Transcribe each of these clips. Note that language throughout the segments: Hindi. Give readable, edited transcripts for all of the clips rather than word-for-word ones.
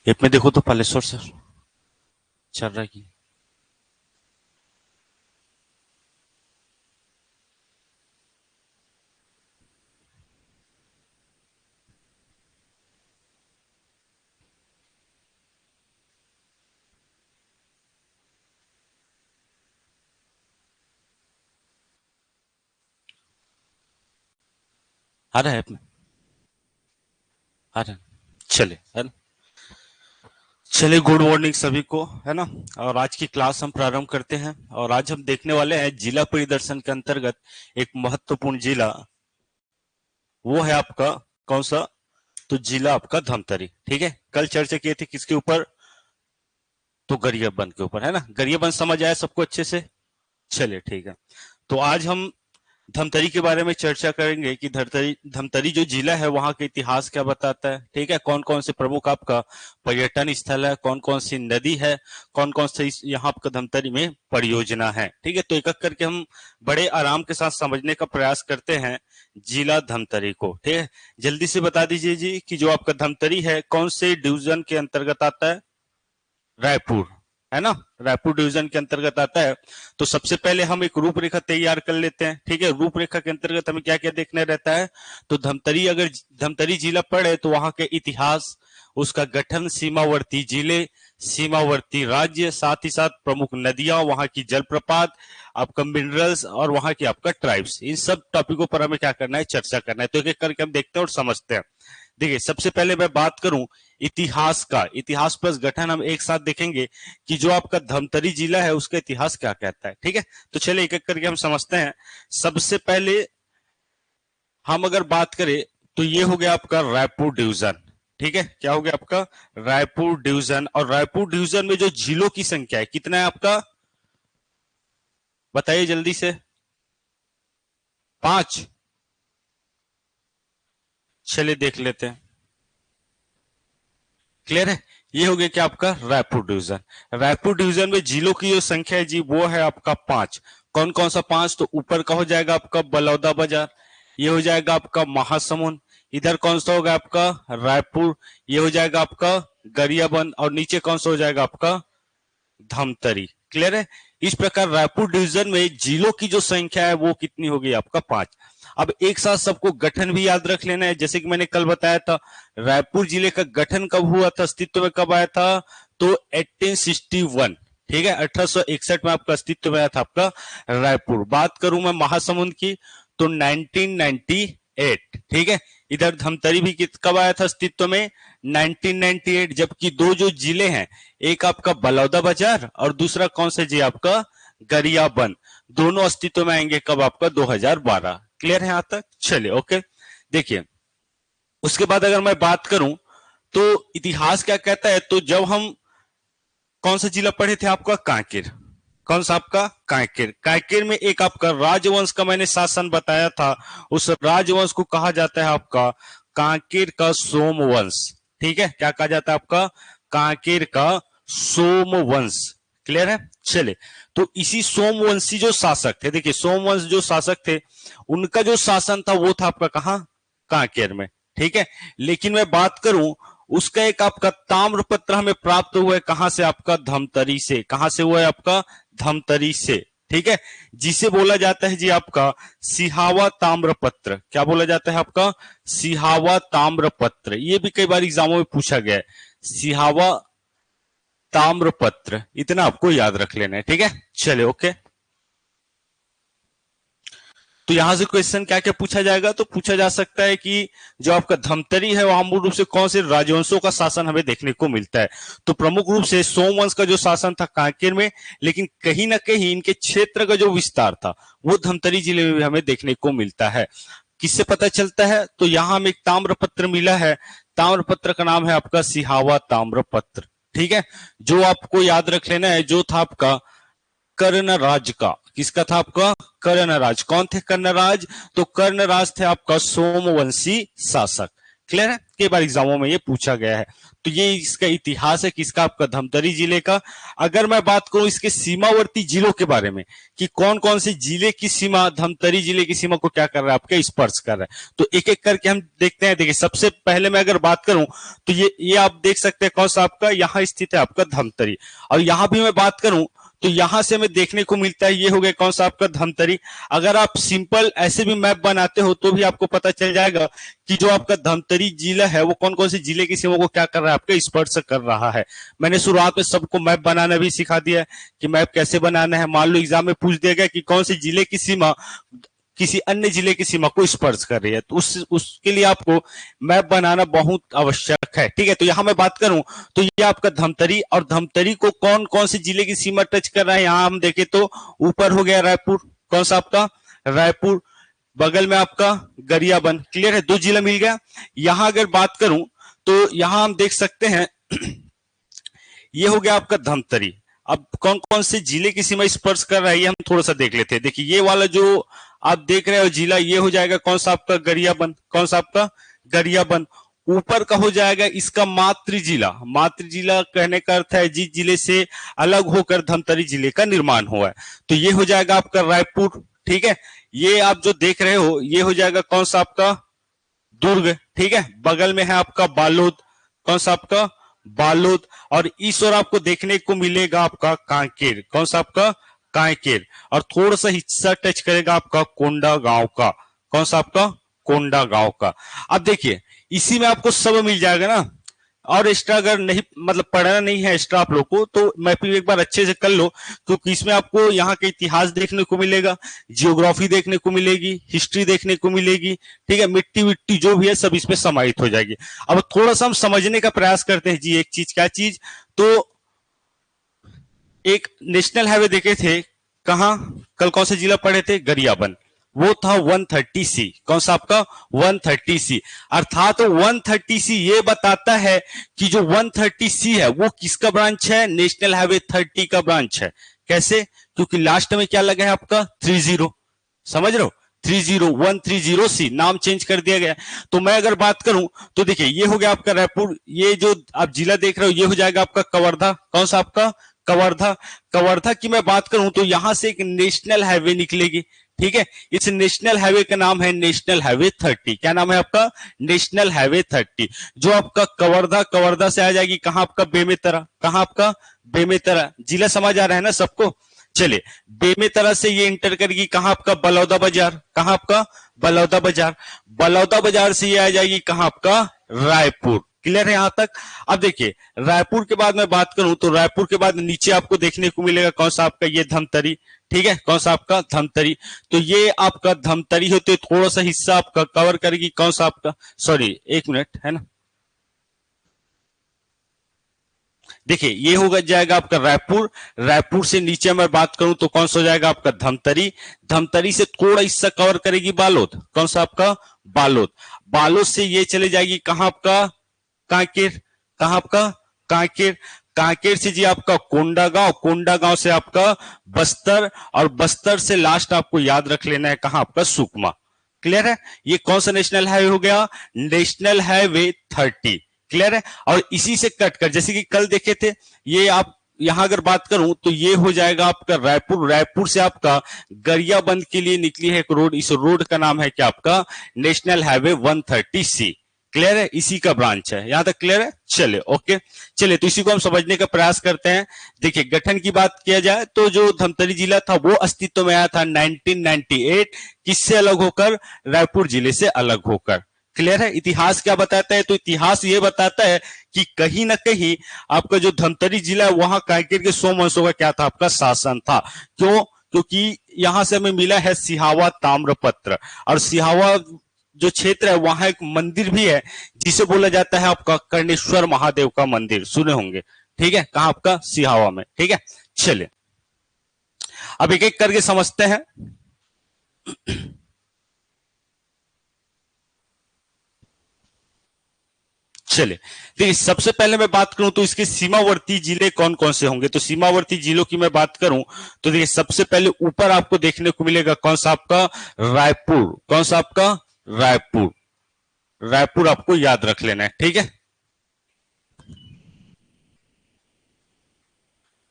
ऐप में देखो तो पालेश्वर सर चल रहा है कि आ रहा है ऐप में आ रहा है। चले है ना। चलिए गुड मॉर्निंग सभी को, है ना। और आज की क्लास हम प्रारंभ करते हैं। और आज हम देखने वाले हैं जिला परिदर्शन के अंतर्गत एक महत्वपूर्ण जिला, वो है आपका कौन सा, तो जिला आपका धमतरी। ठीक है, कल चर्चा की थी किसके ऊपर, तो गरियाबंद के ऊपर, है ना। गरियाबंद समझ आया सबको अच्छे से। चलिए ठीक है, तो आज हम धमतरी के बारे में चर्चा करेंगे कि धमतरी धमतरी जो जिला है वहां का इतिहास क्या बताता है। ठीक है, कौन कौन से प्रमुख आपका पर्यटन स्थल है, कौन कौन सी नदी है, कौन कौन से यहाँ आपका धमतरी में परियोजना है। ठीक है, तो एक एक करके हम बड़े आराम के साथ समझने का प्रयास करते हैं जिला धमतरी को। ठीक है, जल्दी से बता दीजिए जी कि जो आपका धमतरी है कौन से डिवीजन के अंतर्गत आता है। रायपुर, है ना, रायपुर डिवीजन के अंतर्गत आता है। तो सबसे पहले हम एक रूपरेखा तैयार कर लेते हैं। ठीक है, रूपरेखा के अंतर्गत हमें क्या क्या देखना रहता है, तो धमतरी, अगर धमतरी जिला पड़े तो वहां के इतिहास, उसका गठन, सीमावर्ती जिले, सीमावर्ती राज्य, साथ ही साथ प्रमुख नदियां, वहां की जलप्रपात, आपका मिनरल्स और वहां की आपका ट्राइब्स, इन सब टॉपिकों पर हमें क्या करना है, चर्चा करना है। तो एक एक करके हम देखते हैं और समझते हैं। देखिए, सबसे पहले मैं बात करूं इतिहास का, इतिहास प्लस गठन हम एक साथ देखेंगे कि जो आपका धमतरी जिला है उसका इतिहास क्या कहता है। ठीक है, तो चलिए एक एक करके हम समझते हैं। सबसे पहले हम अगर बात करें तो ये हो गया आपका रायपुर डिवीजन। ठीक है, क्या हो गया आपका रायपुर डिवीजन। और रायपुर डिवीजन में जो जिलों की संख्या है कितना है आपका, बताइए जल्दी से। 5। चलिए देख लेते हैं। क्लियर है, ये हो गया क्या आपका रायपुर डिवीजन। रायपुर डिवीजन में जिलों की जो संख्या है जी वो है आपका 5। कौन कौन सा 5, तो ऊपर का हो जाएगा आपका बलौदा बाजार, ये हो जाएगा आपका महासमुंद, इधर कौन सा होगा आपका रायपुर, ये हो जाएगा आपका गरियाबंद, और नीचे कौन सा हो जाएगा आपका धमतरी। क्लियर है, इस प्रकार रायपुर डिवीजन में जिलों की जो संख्या है वो कितनी होगी आपका 5। अब एक साथ सबको गठन भी याद रख लेना है। जैसे कि मैंने कल बताया था, रायपुर जिले का गठन कब हुआ था, अस्तित्व में कब आया था, तो 1861। ठीक है, 1861 में आपका अस्तित्व में आया था आपका रायपुर। बात करूं मैं महासमुंद की तो 1998। ठीक है, इधर धमतरी भी कब आया था अस्तित्व में, 1998। जबकि दो जो जिले हैं, एक आपका बलौदा बाजार और दूसरा कौन सा जी आपका गरियाबंद, दोनों अस्तित्व में आएंगे कब आपका 2012। क्लियर है यहां तक, चलिए ओके। देखिए, उसके बाद अगर मैं बात करूं तो इतिहास क्या कहता है, तो जब हम कौन सा जिला पढ़े थे आपका कांकेर, कौन सा आपका कांकेर। कांकेर में एक आपका राजवंश का मैंने शासन बताया था, उस राजवंश को कहा जाता है आपका कांकेर का सोमवंश। ठीक है, क्या कहा जाता है आपका कांकेर का सोमवंश। क्लियर है, चले। तो इसी सोमवंशी जो शासक थे, देखिए सोमवंश जो शासक थे उनका जो शासन था वो था आपका कहां, कांकेर में। ठीक है, लेकिन मैं बात करूं उसका एक आपका ताम्रपत्र हमें प्राप्त हुआ है कहां से, आपका धमतरी से। कहां से हुआ है आपका धमतरी से। ठीक है, जिसे बोला जाता है जी आपका सिहावा ताम्रपत्र। क्या बोला जाता है आपका सिहावा ताम्रपत्र, ये भी कई बार एग्जामों में पूछा गया है, सिहावा ताम्रपत्र, इतना आपको याद रख लेना है। ठीक है, चले ओके। तो यहां से क्वेश्चन क्या क्या पूछा जाएगा, तो पूछा जा सकता है कि जो आपका धमतरी है वहां मूल रूप से कौन से राजवंशों का शासन हमें देखने को मिलता है। तो प्रमुख रूप से सोमवंश का जो शासन था कांकेर में, लेकिन कहीं ना कहीं इनके क्षेत्र का जो विस्तार था वो धमतरी जिले में भी हमें देखने को मिलता है। किससे पता चलता है, तो यहां हमें एक ताम्रपत्र मिला है, ताम्रपत्र का नाम है आपका सिहावा ताम्रपत्र। ठीक है, जो आपको याद रख लेना है, जो था आपका कर्णराज का, किसका था आपका कर्णराज। कौन थे कर्णराज, तो कर्णराज थे आपका सोमवंशी शासक। क्लियर है, के बार एग्जामों में ये पूछा गया है। तो ये इसका इतिहास है किसका, आपका धमतरी जिले का। अगर मैं बात करूं इसके सीमावर्ती जिलों के बारे में कि कौन कौन से जिले की सीमा, धमतरी जिले की सीमा को क्या कर रहा है, आपके स्पर्श कर रहा है, तो एक एक करके हम देखते हैं। देखिए सबसे पहले मैं अगर बात करूं तो ये आप देख सकते हैं कौन सा आपका यहाँ स्थित है, आपका धमतरी। और यहां भी मैं बात करूं तो यहां से हमें देखने को मिलता है, ये हो गया कौन सा आपका धमतरी। अगर आप सिंपल ऐसे भी मैप बनाते हो तो भी आपको पता चल जाएगा कि जो आपका धमतरी जिला है वो कौन कौन से जिले की सीमा को क्या कर रहा है, आपके स्पर्श कर रहा है। मैंने शुरुआत में सबको मैप बनाना भी सिखा दिया है कि मैप कैसे बनाना है। मान लो एग्जाम में पूछ दिया गया कि कौन से जिले की सीमा किसी अन्य जिले की सीमा को स्पर्श कर रही है, तो उसके लिए आपको मैप बनाना बहुत आवश्यक है। ठीक है, तो यहां मैं बात करूं तो ये आपका धमतरी, और धमतरी को कौन कौन से जिले की सीमा टच कर रहा है, यहां हम देखें तो ऊपर हो गया रायपुर, कौन सा आपका रायपुर, बगल में आपका गरियाबंद। क्लियर है, 2 जिला मिल गया। यहां अगर बात करूं तो यहां हम देख सकते हैं ये हो गया आपका धमतरी। अब कौन कौन से जिले की सीमा स्पर्श कर रहा है ये हम थोड़ा सा देख लेते हैं। देखिए ये वाला जो आप देख रहे हो जिला, ये हो जाएगा कौन सा आपका गरियाबंद, कौन सा आपका गरियाबंद। ऊपर का हो जाएगा इसका मातृ जिला। मातृ जिला कहने का अर्थ है जिस जिले से अलग होकर धमतरी जिले का निर्माण हुआ है, तो ये हो जाएगा आपका रायपुर। ठीक है, ये आप जो देख रहे हो ये हो जाएगा कौन सा आपका दुर्ग। ठीक है, बगल में है आपका बालोद, कौन सा आपका बालोद। और इस ओर आपको देखने को मिलेगा आपका कांकेर, कौन सा आपका कांकेर। और थोड़ा सा हिस्सा टच करेगा आपका कोंडा गांव का, कौन सा आपका कोंडा गांव का। अब देखिए इसी में आपको सब मिल जाएगा ना, और एक्स्ट्रा अगर नहीं मतलब पढ़ना नहीं है एक्स्ट्रा आप लोग को तो मैपिंग एक बार अच्छे से कर लो, क्योंकि इसमें आपको यहाँ के इतिहास देखने को मिलेगा, जियोग्राफी देखने को मिलेगी, हिस्ट्री देखने को मिलेगी। ठीक है, मिट्टी विट्टी जो भी है सब इसमें समाहित हो जाएगी। अब थोड़ा सा हम समझने का प्रयास करते हैं जी, एक चीज क्या चीज, तो एक नेशनल हाईवे देखे थे कहा, कल कौन सा जिला पढ़े थे, गरियाबंद, वो था 130C, कौन सा आपका 130C। अर्थात 130C ये बताता है कि जो 130C है वो किसका ब्रांच है, नेशनल हाईवे 30 का ब्रांच है। कैसे, क्योंकि लास्ट में क्या लगा है आपका 30, समझ रहे हो, 130C नाम चेंज कर दिया गया। तो मैं अगर बात करूं तो देखिए ये हो गया आपका रायपुर, ये जो आप जिला देख रहे हो ये हो जाएगा आपका कवर्धा, कौन सा आपका कवर्धा। कवर्धा की मैं बात करूं तो यहां से एक नेशनल हाईवे निकलेगी। ठीक है, इस नेशनल हाईवे का नाम है नेशनल हाईवे 30। क्या नाम है आपका, नेशनल हाईवे 30, जो आपका कवर्धा, कवर्धा से आ जाएगी कहां आपका बेमेतरा, कहां आपका बेमेतरा। जिला समझ आ रहा है ना सबको। चलिए बेमेतरा से ये इंटर करेगी कहां आपका बलौदा बाजार, कहां आपका बलौदा बाजार। बलौदा बाजार से ये आ जाएगी कहां आपका रायपुर। क्लियर है यहां तक। अब देखिए रायपुर के बाद मैं बात करूं तो रायपुर के बाद नीचे आपको देखने को मिलेगा कौन सा आपका ये धमतरी। ठीक है, कौन सा आपका धमतरी। तो ये आपका धमतरी होते थोड़ा सा हिस्सा आपका कवर करेगी कौन सा आपका, सॉरी एक मिनट है ना, देखिए ये होगा जाएगा आपका रायपुर। रायपुर से नीचे मैं बात करूं तो कौन सा हो जाएगा आपका धमतरी। धमतरी से थोड़ा हिस्सा कवर करेगी बालोद, कौन सा आपका बालोद। बालोद से ये चले जाएगी कहां आपका कांकेर, कहां आपका कांकेर। कांकेर से जी आपका कोंडा गांव, कोंडा गांव से आपका बस्तर, और बस्तर से लास्ट आपको याद रख लेना है कहां आपका सुकमा। क्लियर है, ये कौन सा नेशनल हाईवे हो गया, नेशनल हाईवे 30। क्लियर है, और इसी से कट कर जैसे कि कल देखे थे ये आप यहां अगर बात करूं तो ये हो जाएगा आपका रायपुर। रायपुर से आपका गरियाबंद के लिए निकली है एक रोड, इस रोड का नाम है क्या आपका नेशनल हाईवे 130C। क्लियर है, इसी का ब्रांच है, यहां तक क्लियर है। चले ओके, चले तो इसी को हम समझने का प्रयास करते हैं। देखिए गठन की बात किया जाए तो जो धमतरी जिला था वो अस्तित्व में आया था 1998, किससे अलग होकर, रायपुर जिले से अलग होकर। क्लियर है, इतिहास क्या बताता है, तो इतिहास ये बताता है कि कहीं ना कहीं आपका जो धमतरी जिला है वहां कांकेर के 100 वंशों का क्या था, आपका शासन था। क्यों, क्योंकि यहां से हमें मिला है सिहावा ताम्रपत्र, और सिहावा जो क्षेत्र है वहां एक मंदिर भी है जिसे बोला जाता है आपका कर्णेश्वर महादेव का मंदिर, सुने होंगे। ठीक है, कहां आपका सिहावा में। ठीक है, चलिए अब एक एक करके समझते हैं। चलिए देखिए सबसे पहले मैं बात करूं तो इसके सीमावर्ती जिले कौन कौन से होंगे। तो सीमावर्ती जिलों की मैं बात करूं तो देखिए सबसे पहले ऊपर आपको देखने को मिलेगा कौन सा आपका रायपुर, कौन सा आपका रायपुर। रायपुर आपको याद रख लेना है, ठीक है।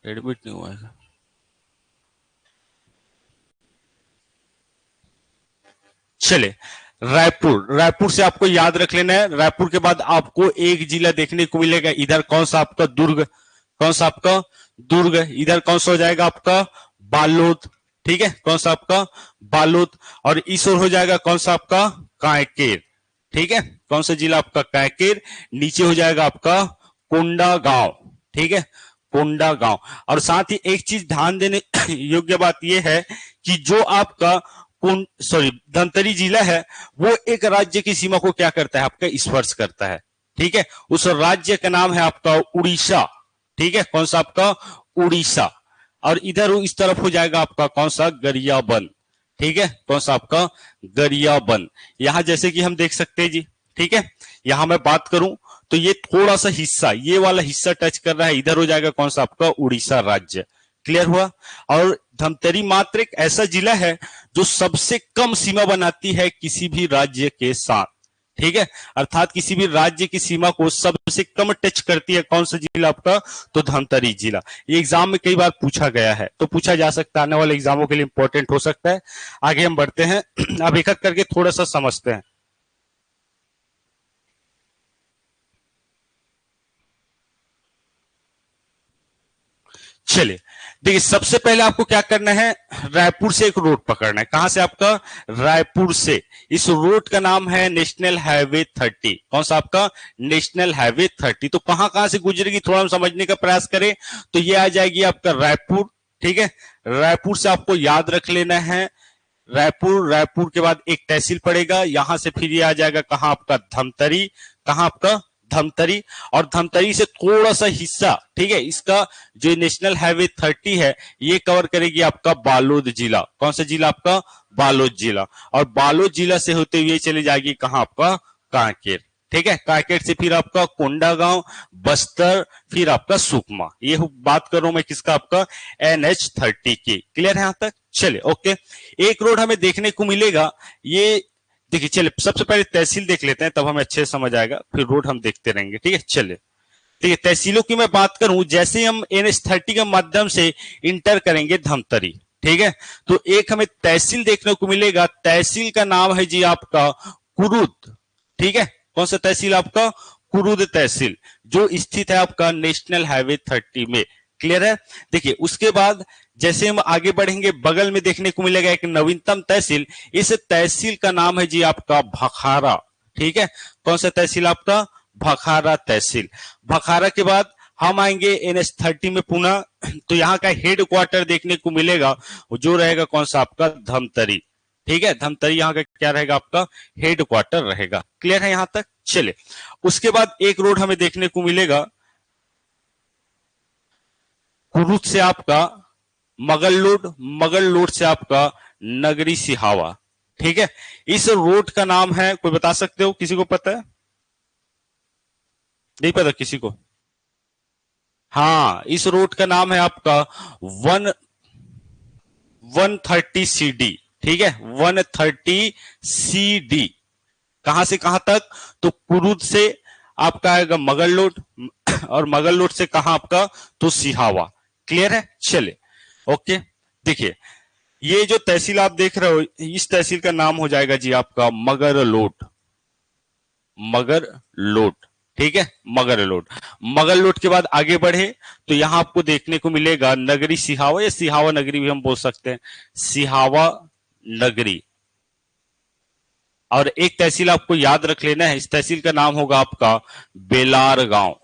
एडमिट नहीं हुआ है। चले, रायपुर, रायपुर से आपको याद रख लेना है। रायपुर के बाद आपको एक जिला देखने को मिलेगा, इधर कौन सा आपका दुर्ग, कौन सा आपका दुर्ग, इधर कौन सा हो जाएगा आपका बालोद, ठीक है, कौन सा आपका बालोद, और इस ओर हो जाएगा कौन सा आपका कांकेर, ठीक है, कौन सा जिला आपका कांकेर, नीचे हो जाएगा आपका कोंडा गांव, ठीक है, कोंडा गांव। और साथ ही एक चीज ध्यान देने योग्य बात यह है कि जो आपका धमतरी जिला है वो एक राज्य की सीमा को क्या करता है, आपका स्पर्श करता है, ठीक है। उस राज्य का नाम है आपका उड़ीसा, ठीक है, कौन सा आपका उड़ीसा। और इधर इस तरफ हो जाएगा आपका कौन सा गरियाबंद, ठीक है, कौन सा आपका गरियाबंद। यहां जैसे कि हम देख सकते हैं जी, ठीक है, यहां मैं बात करूं तो ये थोड़ा सा हिस्सा, ये वाला हिस्सा टच कर रहा है, इधर हो जाएगा कौन सा आपका उड़ीसा राज्य। क्लियर हुआ। और धमतरी मात्र एक ऐसा जिला है जो सबसे कम सीमा बनाती है किसी भी राज्य के साथ, ठीक है, अर्थात किसी भी राज्य की सीमा को सबसे कम टच करती है कौन सा जिला आपका, तो धमतरी जिला। ये एग्जाम में कई बार पूछा गया है, तो पूछा जा सकता है, आने वाले एग्जामों के लिए इंपॉर्टेंट हो सकता है। आगे हम बढ़ते हैं, अब एक एक करके थोड़ा सा समझते हैं। चलिए, देखिए सबसे पहले आपको क्या करना है, रायपुर से एक रोड पकड़ना है। कहां से आपका, रायपुर से। इस रोड का नाम है नेशनल हाईवे 30। कौन सा आपका, नेशनल हाईवे 30। तो कहां कहां से गुजरेगी, थोड़ा हम समझने का प्रयास करें तो ये आ जाएगी आपका रायपुर, ठीक है। रायपुर से आपको याद रख लेना है रायपुर, रायपुर के बाद एक तहसील पड़ेगा, यहां से फिर ये आ जाएगा कहां आपका धमतरी, कहां आपका धमतरी। और धमतरी से थोड़ा सा हिस्सा, ठीक है, इसका जो नेशनल हाईवे 30 है ये कवर करेगी आपका बालोद जिला। कौन सा जिला आपका, बालोद जिला। और बालोद जिला से होते हुए चले जाएगी कहां आपका कांकेर, ठीक है, कांकेर से फिर आपका कोंडागांव, बस्तर, फिर आपका सुकमा। ये बात कर रहा हूं मैं किसका, आपका NH30 की। क्लियर है यहां तक। चले ओके, एक रोड हमें देखने को मिलेगा, ये देखिए, चलिए सबसे पहले तहसील देख लेते हैं, तब हमें अच्छे से समझ आएगा, फिर रोड हम देखते रहेंगे, ठीक है। चलिए, ठीक है, तहसीलों की मैं बात करूं, जैसे हम NH30 के माध्यम से इंटर करेंगे धमतरी, ठीक है, तो एक हमें तहसील देखने को मिलेगा। तहसील का नाम है जी आपका कुरुद, ठीक है, कौन सा तहसील आपका, कुरुद तहसील, जो स्थित है आपका नेशनल हाईवे 30 में। क्लियर है। देखिए उसके बाद जैसे हम आगे बढ़ेंगे, बगल में देखने को मिलेगा एक नवीनतम तहसील। इस तहसील का नाम है जी आपका भखारा, ठीक है, कौन सा तहसील आपका, भखारा तहसील। भखारा के बाद हम आएंगे NH30 में पुनः, तो यहाँ का हेड क्वार्टर देखने को मिलेगा, जो रहेगा कौन सा आपका धमतरी, ठीक है, धमतरी यहाँ का क्या रहेगा, आपका हेड क्वार्टर रहेगा। क्लियर है यहां तक। चले, उसके बाद एक रोड हमें देखने को मिलेगा, कुरुद से आपका मगललोड, मगललोड से आपका नगरी सिहावा, ठीक है। इस रोड का नाम है, कोई बता सकते हो, किसी को पता है, नहीं पता किसी को। हाँ, इस रोड का नाम है आपका 130 CD, ठीक है, 130 CD। कहां से कहां तक, तो कुरुद से आपका आएगा मगललोड, और मगललोड से कहां आपका, तो सिहावा। क्लियर है। चले ओके, देखिए ये जो तहसील आप देख रहे हो, इस तहसील का नाम हो जाएगा जी आपका मगरलोड, मगरलोड, ठीक है, मगरलोड। मगरलोड के बाद आगे बढ़े तो यहां आपको देखने को मिलेगा नगरी सिहावा, या सिहावा नगरी भी हम बोल सकते हैं, सिहावा नगरी। और एक तहसील आपको याद रख लेना है, इस तहसील का नाम होगा आपका बेलार गांव,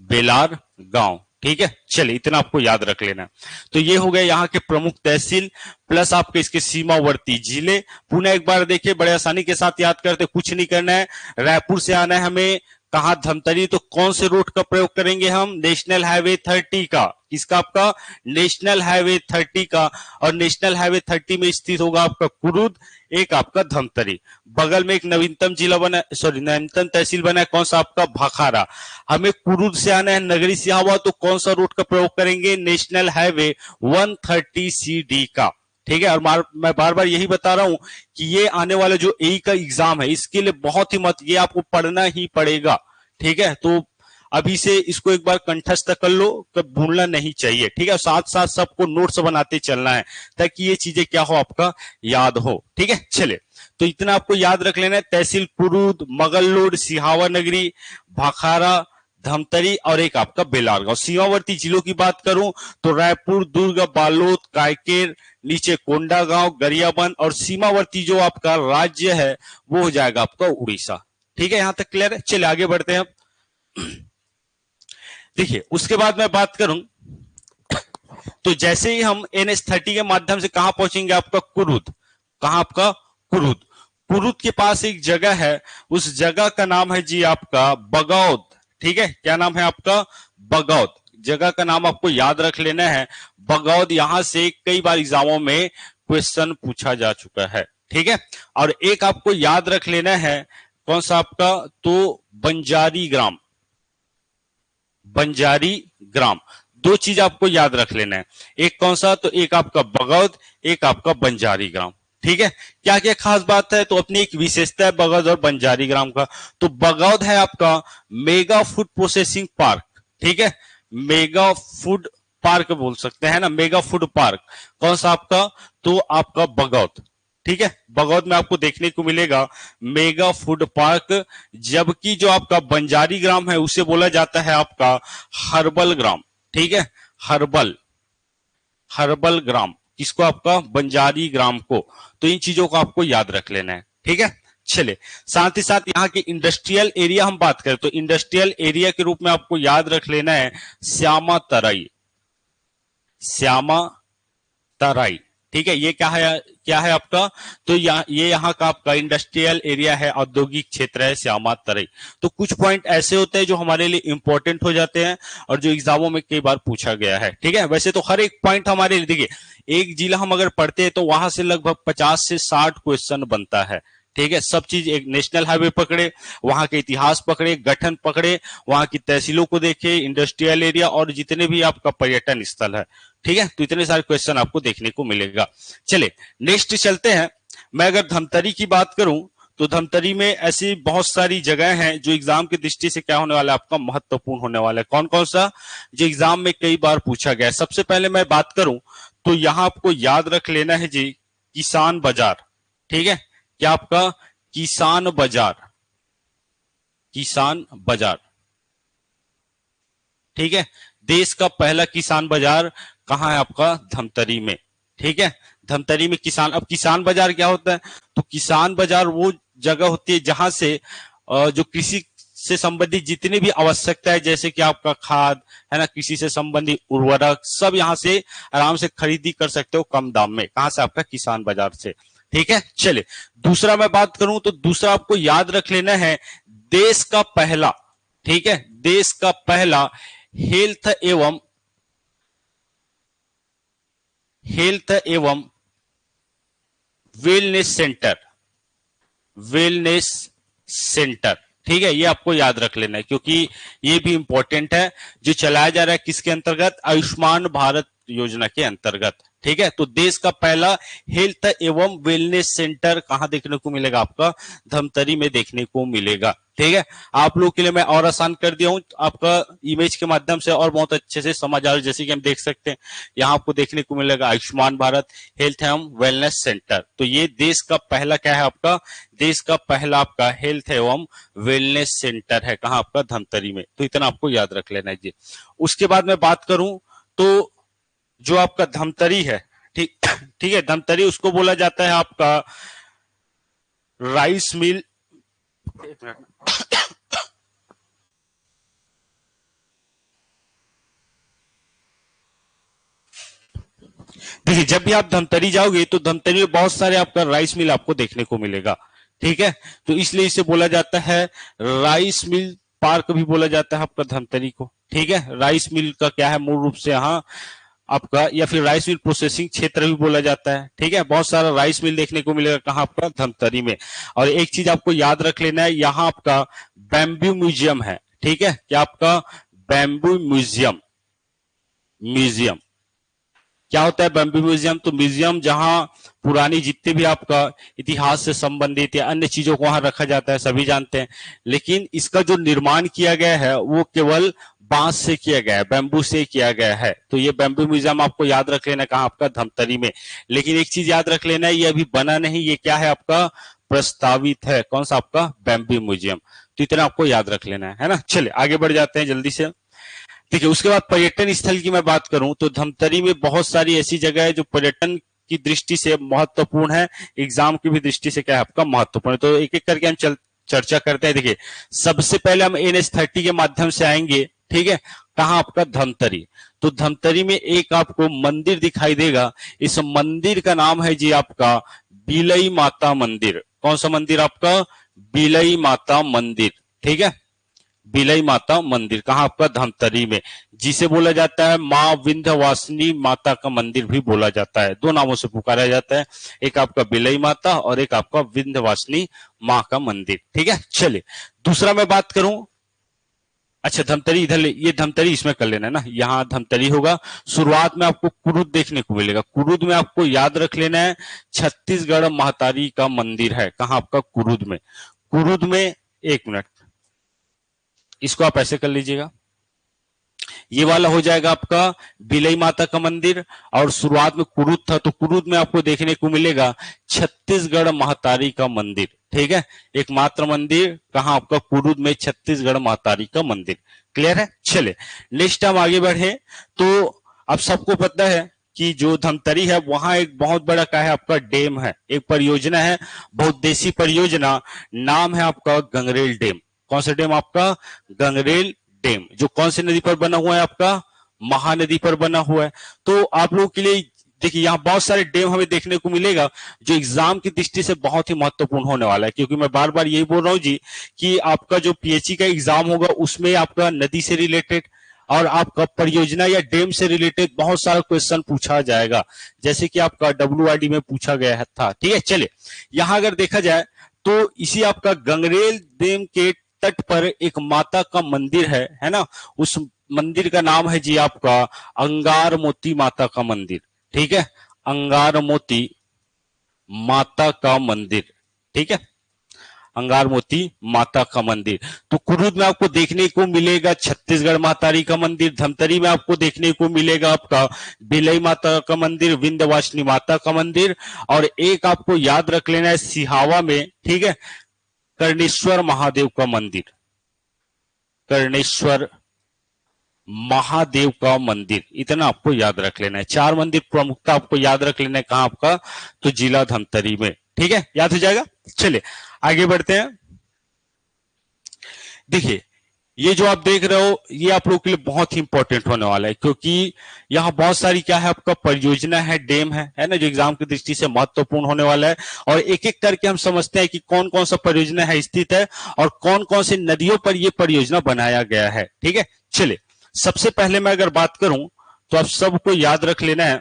बेलार गांव, ठीक है। चलिए इतना आपको याद रख लेना। तो ये हो गया यहाँ के प्रमुख तहसील प्लस आपके इसके सीमावर्ती जिले। पुनः एक बार देखिए, बड़े आसानी के साथ याद करते, कुछ नहीं करना है। रायपुर से आना है हमें कहा धमतरी, तो कौन से रूट का प्रयोग करेंगे हम, नेशनल हाईवे 30 का। किसका, आपका नेशनल हाईवे 30 का। और नेशनल हाईवे 30 में स्थित होगा आपका कुरुद, एक आपका धमतरी। बगल में एक नवीनतम जिला बना, सॉरी नवीनतम तहसील बना है, कौन सा आपका भखारा। हमें कुरुद से आना है नगरी सिहावा, तो कौन सा रूट का प्रयोग करेंगे, नेशनल हाईवे 130 CD का। ठीक है। और मैं बार बार यही बता रहा हूं कि ये आने वाला जो ए का एग्जाम है इसके लिए बहुत ही ये आपको पढ़ना ही पड़ेगा, ठीक है। तो अभी से इसको एक बार कंठस्थ कर लो, कब भूलना नहीं चाहिए, ठीक है। साथ साथ सबको नोट्स बनाते चलना है ताकि ये चीजें क्या हो, आपका याद हो, ठीक है। चले, तो इतना आपको याद रख लेना है। तहसील कुरूद, मगललोड, सिहावा नगरी, भाखारा, धमतरी और एक आपका बेलारगांव। सीमावर्ती जिलों की बात करूं तो रायपुर, दुर्ग, बालोद, कायकेर, नीचे कोंडागांव, गरियाबंद और सीमावर्ती जो आपका राज्य है वो हो जाएगा आपका उड़ीसा, ठीक है। यहां तक क्लियर है। चलिए आगे बढ़ते हैं। देखिए उसके बाद मैं बात करूं तो जैसे ही हम NH30 के माध्यम से कहां पहुंचेंगे, आपका कुरुद। कहां आपका कुरुद। कुरुद के पास एक जगह है, उस जगह का नाम है जी आपका बगौद, ठीक है। क्या नाम है आपका, बगौद। जगह का नाम आपको याद रख लेना है, बगौद। यहां से कई बार एग्जामों में क्वेश्चन पूछा जा चुका है, ठीक है। और एक आपको याद रख लेना है, कौन सा आपका, तो बंजारी ग्राम। बंजारी ग्राम, दो चीज आपको याद रख लेना है। एक कौन सा, तो एक आपका बगौद, एक आपका बंजारी ग्राम, ठीक है। क्या क्या खास बात है, तो अपनी एक विशेषता है बगौद और बंजारी ग्राम का। तो बगौद है आपका मेगा फूड प्रोसेसिंग पार्क, ठीक है। मेगा फूड पार्क बोल सकते हैं ना, मेगा फूड पार्क। कौन सा आपका, तो आपका बगौद, ठीक है। बगौद में आपको देखने को मिलेगा मेगा फूड पार्क। जबकि जो आपका बंजारी ग्राम है उसे बोला जाता है आपका हर्बल ग्राम, ठीक है। हर्बल, हर्बल ग्राम किसको, आपका बंजारी ग्राम को। तो इन चीजों को आपको याद रख लेना है, ठीक है। चले, साथ ही साथ यहाँ के इंडस्ट्रियल एरिया हम बात करें तो इंडस्ट्रियल एरिया के रूप में आपको याद रख लेना है श्यामा तराई। श्यामा तराई, ठीक है। ये क्या है आपका, तो ये यहाँ का आपका इंडस्ट्रियल एरिया है, औद्योगिक क्षेत्र है श्यामा तराई। तो कुछ पॉइंट ऐसे होते हैं जो हमारे लिए इंपॉर्टेंट हो जाते हैं और जो एग्जामों में कई बार पूछा गया है, ठीक है। वैसे तो हर एक पॉइंट हमारे लिए, देखिए एक जिला हम अगर पढ़ते हैं तो वहां से लगभग 50 से 60 क्वेश्चन बनता है, ठीक है। सब चीज, एक नेशनल हाईवे पकड़े, वहां के इतिहास पकड़े, गठन पकड़े, वहां की तहसीलों को देखे, इंडस्ट्रियल एरिया और जितने भी आपका पर्यटन स्थल है, ठीक है। तो इतने सारे क्वेश्चन आपको देखने को मिलेगा। चले नेक्स्ट चलते हैं। मैं अगर धमतरी की बात करूं तो धमतरी में ऐसी बहुत सारी जगह हैं जो एग्जाम की दृष्टि से क्या होने वाला है, आपका महत्वपूर्ण होने वाला है। कौन कौन सा, जो एग्जाम में कई बार पूछा गया है। सबसे पहले मैं बात करूं तो यहां आपको याद रख लेना है जी किसान बाजार, ठीक है। क्या आपका किसान बाजार, किसान बाजार, ठीक है। देश का पहला किसान बाजार कहां है, आपका धमतरी में, ठीक है। धमतरी में किसान, अब किसान बाजार क्या होता है, तो किसान बाजार वो जगह होती है जहां से जो कृषि से संबंधित जितनी भी आवश्यकता है, जैसे कि आपका खाद है ना, कृषि से संबंधित उर्वरक, सब यहां से आराम से खरीदी कर सकते हो कम दाम में। कहां से, आपका किसान बाजार से, ठीक है। चले दूसरा मैं बात करूं तो दूसरा आपको याद रख लेना है देश का पहला, ठीक है, देश का पहला हेल्थ एवं वेलनेस सेंटर, वेलनेस सेंटर, ठीक है। ये आपको याद रख लेना है क्योंकि ये भी इंपॉर्टेंट है, जो चलाया जा रहा है किसके अंतर्गत, आयुष्मान भारत योजना के अंतर्गत, ठीक है। तो देश का पहला हेल्थ एवं वेलनेस सेंटर कहां देखने को मिलेगा, आपका धमतरी में देखने को मिलेगा, ठीक है। आप लोगों के लिए मैं और आसान कर दिया हूं आपका इमेज के माध्यम से और बहुत अच्छे से समझ आ रहा है। जैसे कि हम देख सकते हैं यहां आपको देखने को मिलेगा आयुष्मान भारत हेल्थ एवं वेलनेस सेंटर। तो ये देश का पहला क्या है, आपका देश का पहला आपका हेल्थ एवं वेलनेस सेंटर है, कहां, आपका धमतरी में। तो इतना आपको याद रख लेना है जी। उसके बाद मैं बात करूं तो जो आपका धमतरी है, ठीक ठीक है, धमतरी उसको बोला जाता है आपका राइस मिल। एक मिनट, देखिए जब भी आप धमतरी जाओगे तो धमतरी में बहुत सारे आपका राइस मिल आपको देखने को मिलेगा, ठीक है। तो इसलिए इसे बोला जाता है राइस मिल पार्क भी बोला जाता है आपका धमतरी को, ठीक है। राइस मिल का क्या है मूल रूप से यहाँ आपका, या फिर राइस मिल प्रोसेसिंग क्षेत्र भी बोला जाता है, ठीक है। बहुत सारा राइस मिल देखने को मिलेगा कहां, आपका धमतरी में। और एक चीज आपको याद रख लेना है, यहाँ आपका बैम्बू म्यूजियम है, ठीक है। क्या आपका बैम्बू म्यूजियम, म्यूजियम क्या होता है बैम्बू म्यूजियम? तो म्यूजियम जहां पुरानी जितने भी आपका इतिहास से संबंधित या अन्य चीजों को वहां रखा जाता है, सभी जानते हैं। लेकिन इसका जो निर्माण किया गया है वो केवल बांस से किया गया है, बैम्बू से किया गया है। तो ये बैम्बू म्यूजियम आपको याद रख लेना, कहाँ आपका धमतरी में। लेकिन एक चीज याद रख लेना, ये अभी बना नहीं, ये क्या है आपका प्रस्तावित है। कौन सा? आपका बैम्बू म्यूजियम। तो इतना आपको याद रख लेना है ना। चलिए आगे बढ़ जाते हैं जल्दी से। ठीक है, उसके बाद पर्यटन स्थल की मैं बात करूं तो धमतरी में बहुत सारी ऐसी जगह है जो पर्यटन की दृष्टि से महत्वपूर्ण है, एग्जाम की भी दृष्टि से क्या है आपका महत्वपूर्ण है। तो एक एक करके हम चर्चा करते हैं। देखिए, सबसे पहले हम NH30 के माध्यम से आएंगे। ठीक है, कहाँ? आपका धमतरी। तो धमतरी में एक आपको मंदिर दिखाई देगा, इस मंदिर का नाम है जी आपका बिलई माता मंदिर। कौन सा मंदिर? आपका बिलई माता मंदिर। ठीक है, बिलई माता मंदिर कहाँ? आपका धमतरी में, जिसे बोला जाता है माँ विंध्यवासिनी माता का मंदिर भी बोला जाता है। दो नामों से पुकारा जाता है, एक आपका बिलई माता और एक आपका विंध्यवासिनी माँ का मंदिर। ठीक है, चलिए दूसरा मैं बात करूं। अच्छा, धमतरी इधर ये धमतरी इसमें कर लेना है ना, यहाँ धमतरी होगा। शुरुआत में आपको कुरुद देखने को मिलेगा। कुरुद में आपको याद रख लेना है छत्तीसगढ़ महतारी का मंदिर है। कहाँ? आपका कुरुद में। कुरुद में, एक मिनट, इसको आप ऐसे कर लीजिएगा, ये वाला हो जाएगा आपका बिलई माता का मंदिर। और शुरुआत में कुरुद था, तो कुरुद में आपको देखने को मिलेगा छत्तीसगढ़ महतारी का मंदिर। ठीक है, एकमात्र मंदिर कहां? आपका कुरुद में, छत्तीसगढ़ महतारी का मंदिर। क्लियर है? चले नेक्स्ट हम आगे बढ़े। तो अब सबको पता है कि जो धमतरी है वहां एक बहुत बड़ा क्या है आपका डैम है, एक परियोजना है, बहुउद्देशीय परियोजना। नाम है आपका गंगरेल डैम। कौन सा डैम? आपका गंगरेल डैम, जो कौन सी नदी पर बना हुआ है? आपका महानदी पर बना हुआ है। तो आप लोगों के लिए देखिए, यहाँ बहुत सारे डैम हमें देखने को मिलेगा जो एग्जाम की दृष्टि से बहुत ही महत्वपूर्ण होने वाला है। क्योंकि मैं बार बार यही बोल रहा हूँ जी कि आपका जो PHE का एग्जाम होगा उसमें आपका नदी से रिलेटेड और आपका परियोजना या डैम से रिलेटेड बहुत सारा क्वेश्चन पूछा जाएगा, जैसे कि आपका WRD में पूछा गया था। ठीक है, चलिए यहाँ अगर देखा जाए तो इसी आपका गंगरेल डैम के तट पर एक माता का मंदिर है ना। उस मंदिर का नाम है जी आपका अंगार मोती माता का मंदिर। ठीक है, अंगार मोती माता का मंदिर। ठीक है, अंगार मोती माता का मंदिर। तो कुरुद में आपको देखने को मिलेगा छत्तीसगढ़ महतारी का मंदिर। धमतरी में आपको देखने को मिलेगा आपका बिलई माता का मंदिर, विंध्यवासिनी माता का मंदिर। और एक आपको याद रख लेना है सिहावा में, ठीक है, कर्णेश्वर महादेव का मंदिर। कर्णेश्वर महादेव का मंदिर, इतना आपको याद रख लेना है। चार मंदिर प्रमुखता आपको याद रख लेना है। कहां? आपका तो जिला धमतरी में। ठीक है, याद हो जाएगा। चलिए आगे बढ़ते हैं। देखिए, ये जो आप देख रहे हो ये आप लोगों के लिए बहुत ही इंपॉर्टेंट होने वाला है, क्योंकि यहाँ बहुत सारी क्या है आपका परियोजना है, डैम है ना, जो एग्जाम की दृष्टि से महत्वपूर्ण होने वाला है। और एक एक करके हम समझते हैं कि कौन कौन सा परियोजना है स्थित है और कौन कौन सी नदियों पर यह परियोजना बनाया गया है। ठीक है, चलिए सबसे पहले मैं अगर बात करूं तो आप सबको याद रख लेना है,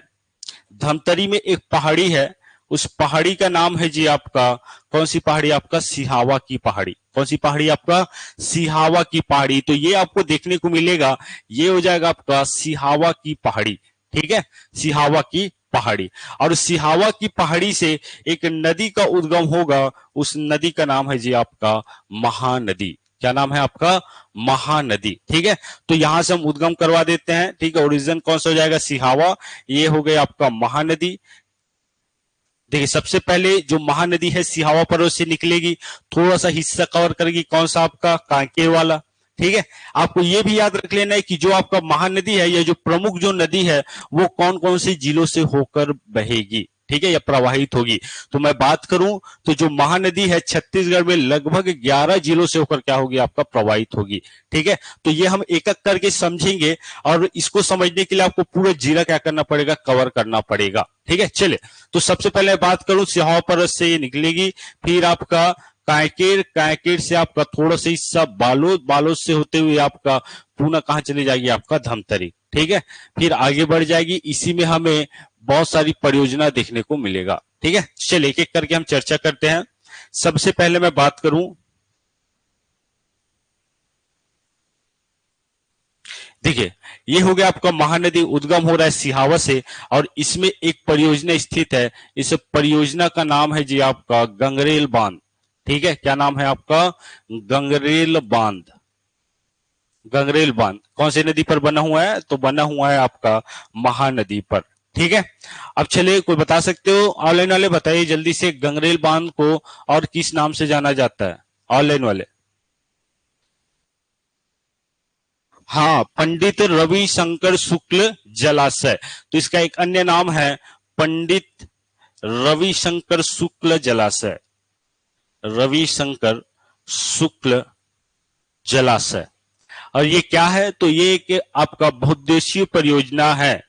धमतरी में एक पहाड़ी है, उस पहाड़ी का नाम है जी आपका, कौन सी पहाड़ी? आपका सिहावा की पहाड़ी। कौन सी पहाड़ी? आपका सिहावा की पहाड़ी। तो ये आपको देखने को मिलेगा, ये हो जाएगा आपका सिहावा की पहाड़ी। ठीक है, सिहावा की पहाड़ी। और सिहावा की पहाड़ी से एक नदी का उद्गम होगा, उस नदी का नाम है जी आपका महानदी। क्या नाम है आपका? महानदी। ठीक है, तो यहां से हम उद्गम करवा देते हैं। ठीक है, ओरिजिन कौन सा हो जाएगा? सिहावा। ये हो गया आपका महानदी। देखिए, सबसे पहले जो महानदी है सिहावा पर्वत से निकलेगी, थोड़ा सा हिस्सा कवर करेगी, कौन सा? आपका कांकेर वाला। ठीक है, आपको ये भी याद रख लेना है कि जो आपका महानदी है या जो प्रमुख जो नदी है वो कौन कौन से जिलों से होकर बहेगी, ठीक है, या प्रवाहित होगी। तो मैं बात करूं तो जो महानदी है छत्तीसगढ़ में लगभग 11 जिलों से होकर क्या होगी? आपका प्रवाहित होगी। ठीक है, तो ये हम एक एक करके समझेंगे और इसको समझने के लिए आपको पूरा जिला क्या करना पड़ेगा? कवर करना पड़ेगा। ठीक है, चले तो सबसे पहले बात करूं सिहावा पर्वत से ये निकलेगी, फिर आपका कांकेर, कांकेर से आपका थोड़ा सा हिस्सा बालोद, बालोद से होते हुए आपका पुनः कहां चली जाएगी? आपका धमतरी। ठीक है, फिर आगे बढ़ जाएगी, इसी में हमें बहुत सारी परियोजना देखने को मिलेगा। ठीक है, चलिए एक एक करके हम चर्चा करते हैं। सबसे पहले मैं बात करूं, देखिए, ये हो गया आपका महानदी, उद्गम हो रहा है सिहावा से और इसमें एक परियोजना स्थित है। इस परियोजना का नाम है जी आपका गंगरेल बांध। ठीक है, क्या नाम है आपका? गंगरेल बांध। गंगरेल बांध कौन सी नदी पर बना हुआ है? तो बना हुआ है आपका महानदी पर। ठीक है, अब चलिए, कोई बता सकते हो ऑनलाइन वाले, बताइए जल्दी से, गंगरेल बांध को और किस नाम से जाना जाता है? ऑनलाइन वाले। हाँ, पंडित रविशंकर शुक्ल जलाशय। तो इसका एक अन्य नाम है पंडित रविशंकर शुक्ल जलाशय। रविशंकर शुक्ल जलाशय। और ये क्या है? तो ये एक आपका बहुउद्देशीय परियोजना है।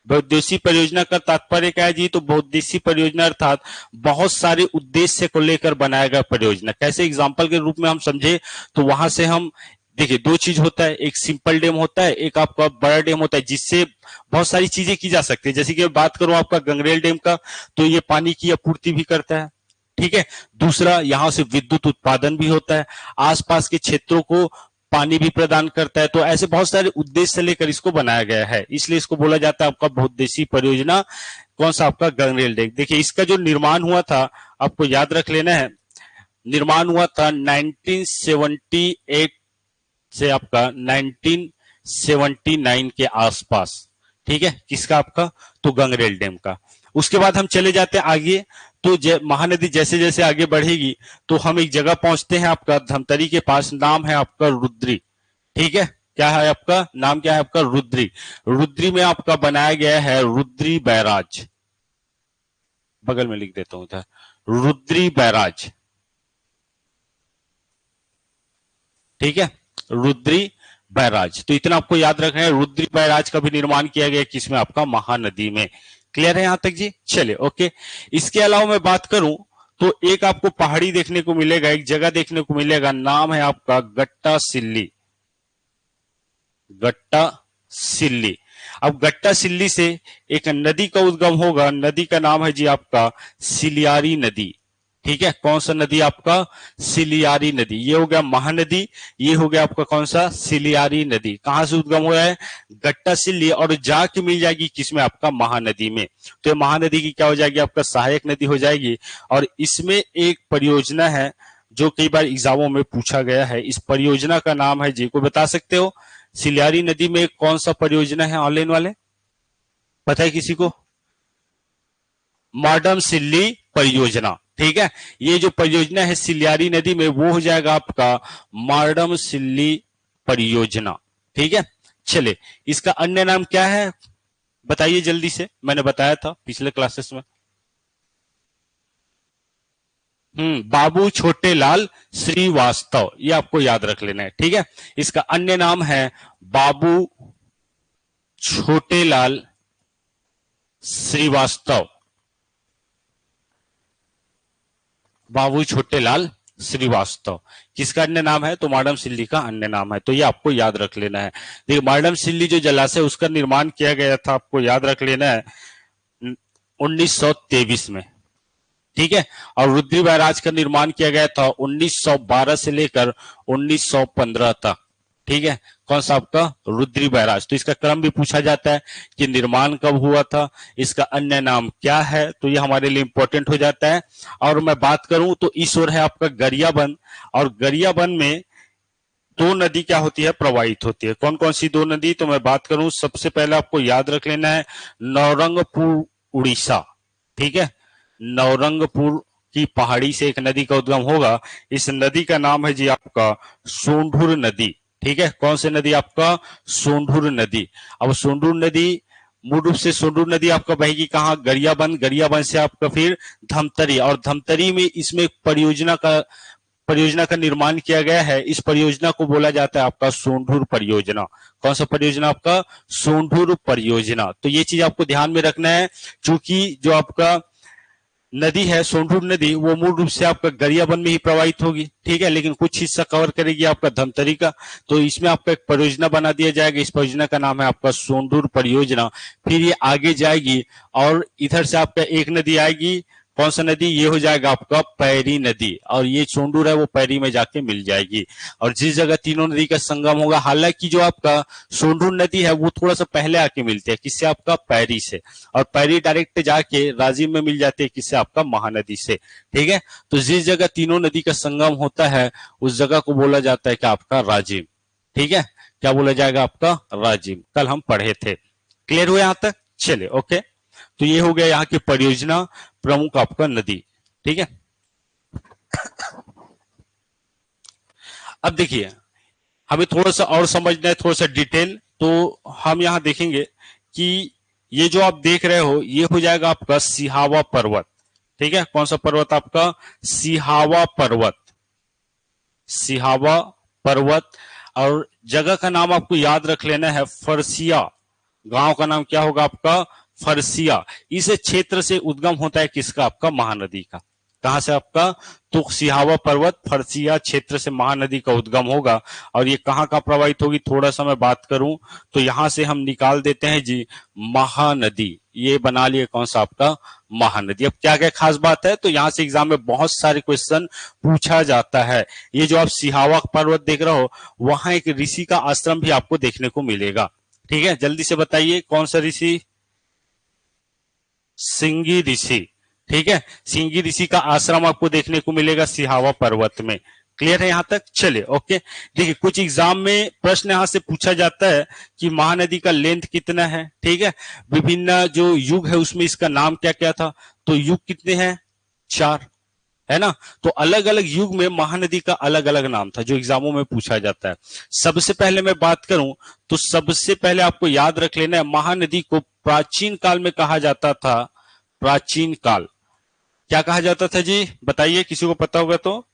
बहुउद्देशीय परियोजना का तात्पर्य क्या है जी? तो बहुउद्देशीय परियोजना अर्थात बहुत सारे उद्देश्य को लेकर बनाया गया परियोजना। कैसे? एग्जाम्पल के रूप में हम समझे तो वहां से हम देखिए, दो चीज होता है, एक सिंपल डैम होता है, एक आपका बड़ा डैम होता है, जिससे बहुत सारी चीजें की जा सकती है। जैसे कि बात करूं आपका गंगरेल डैम का, तो ये पानी की आपूर्ति भी करता है। ठीक है, दूसरा यहां से विद्युत उत्पादन भी होता है, आसपास के क्षेत्रों को पानी भी प्रदान करता है। तो ऐसे बहुत सारे उद्देश्य लेकर इसको बनाया गया है, इसलिए इसको बोला जाता है आपका बहुउद्देशीय परियोजना। कौन सा? आपका गंगरेल डैम। देखिए, इसका जो निर्माण हुआ था, आपको याद रख लेना है, निर्माण हुआ था 1978 से आपका 1979 के आसपास। ठीक है, किसका? आपका तो गंगरेल डैम का। उसके बाद हम चले जाते हैं आगे। तो महानदी जैसे जैसे आगे बढ़ेगी तो हम एक जगह पहुंचते हैं आपका धमतरी के पास, नाम है आपका रुद्री। ठीक है, क्या है आपका नाम? क्या है आपका? रुद्री। रुद्री में आपका बनाया गया है रुद्री बैराज। बगल में लिख देता हूं इधर, रुद्री बैराज। ठीक है, रुद्री बैराज। तो इतना आपको याद रखना है, रुद्री बैराज का भी निर्माण किया गया किसमें? आपका महानदी में। क्लियर है यहां तक जी? चलिए, ओके। इसके अलावा मैं बात करूं तो एक आपको पहाड़ी देखने को मिलेगा, एक जगह देखने को मिलेगा, नाम है आपका गट्टा सिल्ली। गट्टा सिल्ली। अब गट्टा सिल्ली से एक नदी का उद्गम होगा, नदी का नाम है जी आपका सिलियारी नदी। ठीक है, कौन सा नदी? आपका सिलियारी नदी। ये हो गया महानदी, ये हो गया आपका कौन सा? सिलियारी नदी। कहां से उद्गम हो रहा है? गट्टा सिल्ली, और जाके मिल जाएगी किसमें? आपका महानदी में। तो ये महानदी की क्या हो जाएगी? आपका सहायक नदी हो जाएगी। और इसमें एक परियोजना है जो कई बार एग्जामों में पूछा गया है। इस परियोजना का नाम है जी, को बता सकते हो? सिलियारी नदी में कौन सा परियोजना है? ऑनलाइन वाले पता है किसी को? माडम सिल्ली परियोजना। ठीक है, ये जो परियोजना है सिलियारी नदी में, वो हो जाएगा आपका माडम सिल्ली परियोजना। ठीक है, चले, इसका अन्य नाम क्या है बताइए जल्दी से, मैंने बताया था पिछले क्लासेस में। बाबू छोटे लाल श्रीवास्तव, ये आपको याद रख लेना है। ठीक है, इसका अन्य नाम है बाबू छोटे लाल श्रीवास्तव। बाबू छोटे लाल श्रीवास्तव किसका अन्य नाम है? तो माडम सिल्ली का अन्य नाम है। तो ये आपको याद रख लेना है। देखिए, माडम सिल्ली जो जलाशय उसका निर्माण किया गया था, आपको याद रख लेना है 1923 में। ठीक है, और रुद्री बैराज का निर्माण किया गया था 1912 से लेकर 1915 तक। ठीक है, कौन सा? आपका रुद्री बैराज। तो इसका क्रम भी पूछा जाता है कि निर्माण कब हुआ था, इसका अन्य नाम क्या है, तो ये हमारे लिए इंपॉर्टेंट हो जाता है। और मैं बात करूं तो इस ओर है आपका गरियाबंद, और गरियाबंद में दो नदी क्या होती है? प्रवाहित होती है। कौन कौन सी दो नदी? तो मैं बात करूं, सबसे पहले आपको याद रख लेना है नौरंगपुर उड़ीसा। ठीक है, नौरंगपुर की पहाड़ी से एक नदी का उद्गम होगा, इस नदी का नाम है जी आपका सोंढूर नदी। ठीक है, कौन सी नदी? आपका सोंढूर नदी। अब सोंढूर नदी मूल रूप से सोंढूर नदी आपका बहेगी कहाँ? गरियाबंद। गरियाबंद से आपका फिर धमतरी, और धमतरी में इसमें परियोजना का निर्माण किया गया है। इस परियोजना को बोला जाता है आपका सोंढूर परियोजना। कौन सा परियोजना? आपका सोंढूर परियोजना। तो ये चीज आपको ध्यान में रखना है, क्योंकि जो आपका नदी है सोंढूर नदी, वो मूल रूप से आपका गरियाबंद में ही प्रवाहित होगी। ठीक है, लेकिन कुछ हिस्सा कवर करेगी आपका धमतरी का। तो इसमें आपका एक परियोजना बना दिया जाएगा, इस परियोजना का नाम है आपका सोंढूर परियोजना। फिर ये आगे जाएगी और इधर से आपका एक नदी आएगी, कौन सा नदी, ये हो जाएगा आपका पैरी नदी, और ये चोंडूर है वो पैरी में जाके मिल जाएगी। और जिस जगह तीनों नदी का संगम होगा, हालांकि जो आपका सोंडूर नदी है वो थोड़ा सा पहले आके मिलती है, किससे, आपका पैरी से, और पैरी डायरेक्ट जाके राजिम में मिल जाती है, किससे, आपका महानदी से। ठीक है, तो जिस जगह तीनों नदी का संगम होता है उस जगह को बोला जाता है कि आपका राजिम। ठीक है, क्या बोला जाएगा, आपका राजिम, कल हम पढ़े थे। क्लियर हुआ यहां तक, चलिए ओके। तो ये हो गया यहाँ की परियोजना प्रमुख आपका नदी। ठीक है, अब देखिए हमें थोड़ा सा और समझना है, थोड़ा सा डिटेल, तो हम यहां देखेंगे कि ये जो आप देख रहे हो ये हो जाएगा आपका सिहावा पर्वत। ठीक है, कौन सा पर्वत, आपका सिहावा पर्वत, सिहावा पर्वत। और जगह का नाम आपको याद रख लेना है फरसिया, गांव का नाम क्या होगा आपका फरसिया। इस क्षेत्र से उद्गम होता है किसका, आपका महानदी का। कहां से आपका, तो सिहावा पर्वत फरसिया क्षेत्र से महानदी का उद्गम होगा। और ये कहां का प्रवाहित होगी, थोड़ा सा मैं बात करूं तो यहां से हम निकाल देते हैं जी महानदी, ये बना लिए कौन सा आपका महानदी। अब क्या क्या खास बात है, तो यहां से एग्जाम में बहुत सारे क्वेश्चन पूछा जाता है। ये जो आप सिहावा पर्वत देख रहे हो वहां एक ऋषि का आश्रम भी आपको देखने को मिलेगा। ठीक है, जल्दी से बताइए कौन सा ऋषि, सिंगी ऋषि। ठीक है, सिंगी ऋषि का आश्रम आपको देखने को मिलेगा सिहावा पर्वत में। क्लियर है यहां तक, चलिए ओके। देखिए कुछ एग्जाम में प्रश्न यहां से पूछा जाता है कि महानदी का लेंथ कितना है। ठीक है, विभिन्न जो युग है उसमें इसका नाम क्या क्या था, तो युग कितने हैं, 4 है ना। तो अलग अलग युग में महानदी का अलग अलग नाम था जो एग्जामों में पूछा जाता है। सबसे पहले मैं बात करूं तो सबसे पहले आपको याद रख लेना है महानदी को प्राचीन काल में कहा जाता था, प्राचीन काल क्या कहा जाता था जी, बताइए, किसी को पता होगा तो,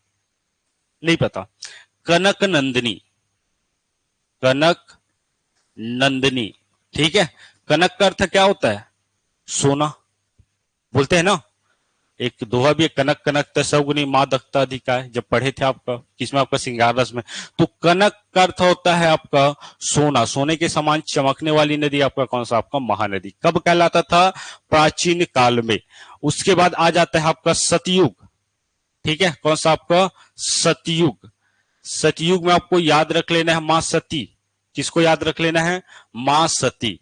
नहीं पता, कनक नंदिनी, कनक नंदिनी। ठीक है, कनक का अर्थ क्या होता है, सोना, बोलते हैं ना, एक दोहा भी है, कनक कनक तसगुनी मां दख्ता अधिका है, जब पढ़े थे आपका किसमें, आपका सिंगार रस में। तो कनक का अर्थ होता है आपका सोना, सोने के समान चमकने वाली नदी आपका कौन सा, आपका महानदी। कब कहलाता था, प्राचीन काल में। उसके बाद आ जाता है आपका सतयुग। ठीक है, कौन सा आपका सतयुग। सतयुग में आपको याद रख लेना है मां सती, किसको याद रख लेना है, मां सती।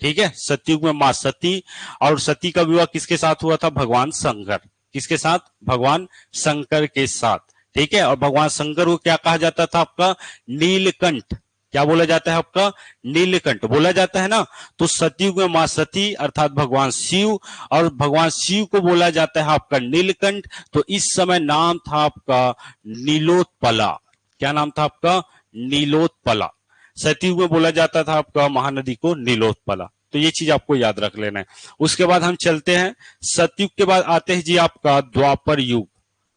ठीक है, सतयुग में मां सती, और सती का विवाह किसके साथ हुआ था, भगवान शंकर, किसके साथ, भगवान शंकर के साथ। ठीक है, और भगवान शंकर को क्या कहा जाता था, आपका नीलकंठ, क्या बोला जाता है, आपका नीलकंठ बोला जाता है ना। तो सतयुग में मां सती अर्थात भगवान शिव, और भगवान शिव को बोला जाता है आपका नीलकंठ। तो इस समय नाम था आपका नीलोत्पला, क्या नाम था आपका, नीलोत्पला। सतयुग में बोला जाता था आपका महानदी को नीलोत्पला। तो ये चीज आपको याद रख लेना है। उसके बाद हम चलते हैं, सतयुग के बाद आते हैं जी आपका द्वापर युग।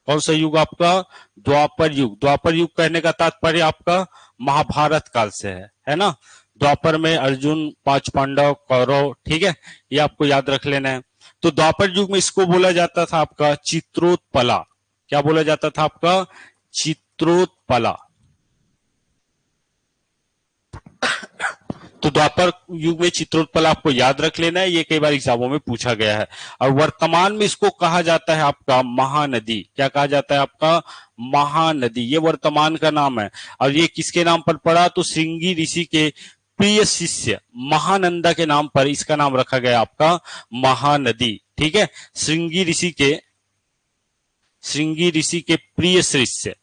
कौन सा युग, आपका द्वापर युग। द्वापर युग कहने का तात्पर्य आपका महाभारत काल से है ना। द्वापर में अर्जुन, 5 पांडव, कौरव। ठीक है, ये आपको याद रख लेना है। तो द्वापर युग में इसको बोला जाता था आपका चित्रोत्पला, क्या बोला जाता था आपका, चित्रोत्पला। तो द्वापर युग में चित्रोत्पला आपको याद रख लेना है, ये कई बार एग्जामों में पूछा गया है। और वर्तमान में इसको कहा जाता है आपका महानदी, क्या कहा जाता है, आपका महानदी, ये वर्तमान का नाम है। और ये किसके नाम पर पड़ा, तो श्रृंगी ऋषि के प्रिय शिष्य महानंदा के नाम पर इसका नाम रखा गया आपका महानदी। ठीक है, श्रृंगी ऋषि के प्रिय शिष्य,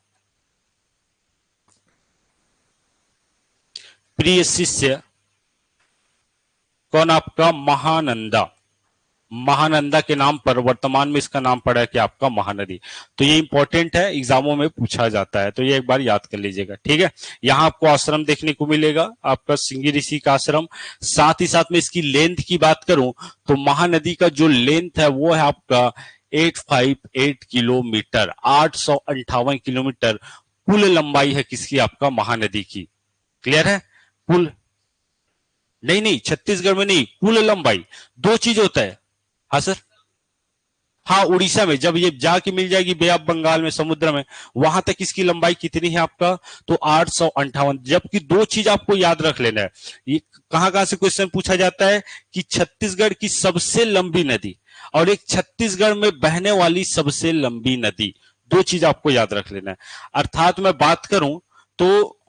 प्रिय शिष्य कौन, आपका महानंदा, महानंदा के नाम पर वर्तमान में इसका नाम पड़ा है कि आपका महानदी। तो ये इंपॉर्टेंट है, एग्जामों में पूछा जाता है, तो ये एक बार याद कर लीजिएगा। ठीक है, यहां आपको आश्रम देखने को मिलेगा आपका श्रृंगी ऋषि का आश्रम। साथ ही साथ में इसकी लेंथ की बात करूं तो महानदी का जो लेंथ है वो है आपका 858 किलोमीटर, 858 किलोमीटर कुल लंबाई है किसकी, आपका महानदी की। क्लियर है, कुल नहीं, छत्तीसगढ़ में नहीं, कुल लंबाई, दो चीज होता है। हाँ सर, हाँ, उड़ीसा में जब ये जाके मिल जाएगी बे ऑफ बंगाल में, समुद्र में, वहां तक इसकी लंबाई कितनी है आपका, तो 858। जबकि दो चीज आपको याद रख लेना है, ये कहां कहां से क्वेश्चन पूछा जाता है कि छत्तीसगढ़ की सबसे लंबी नदी और एक छत्तीसगढ़ में बहने वाली सबसे लंबी नदी, दो चीज आपको याद रख लेना है। अर्थात मैं बात करूं तो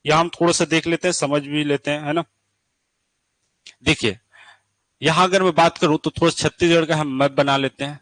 यहां हम थोड़ा सा देख लेते हैं, समझ भी लेते हैं, है ना। देखिए यहां अगर मैं बात करूं तो थोड़ा छत्तीसगढ़ का हम मैप बना लेते हैं।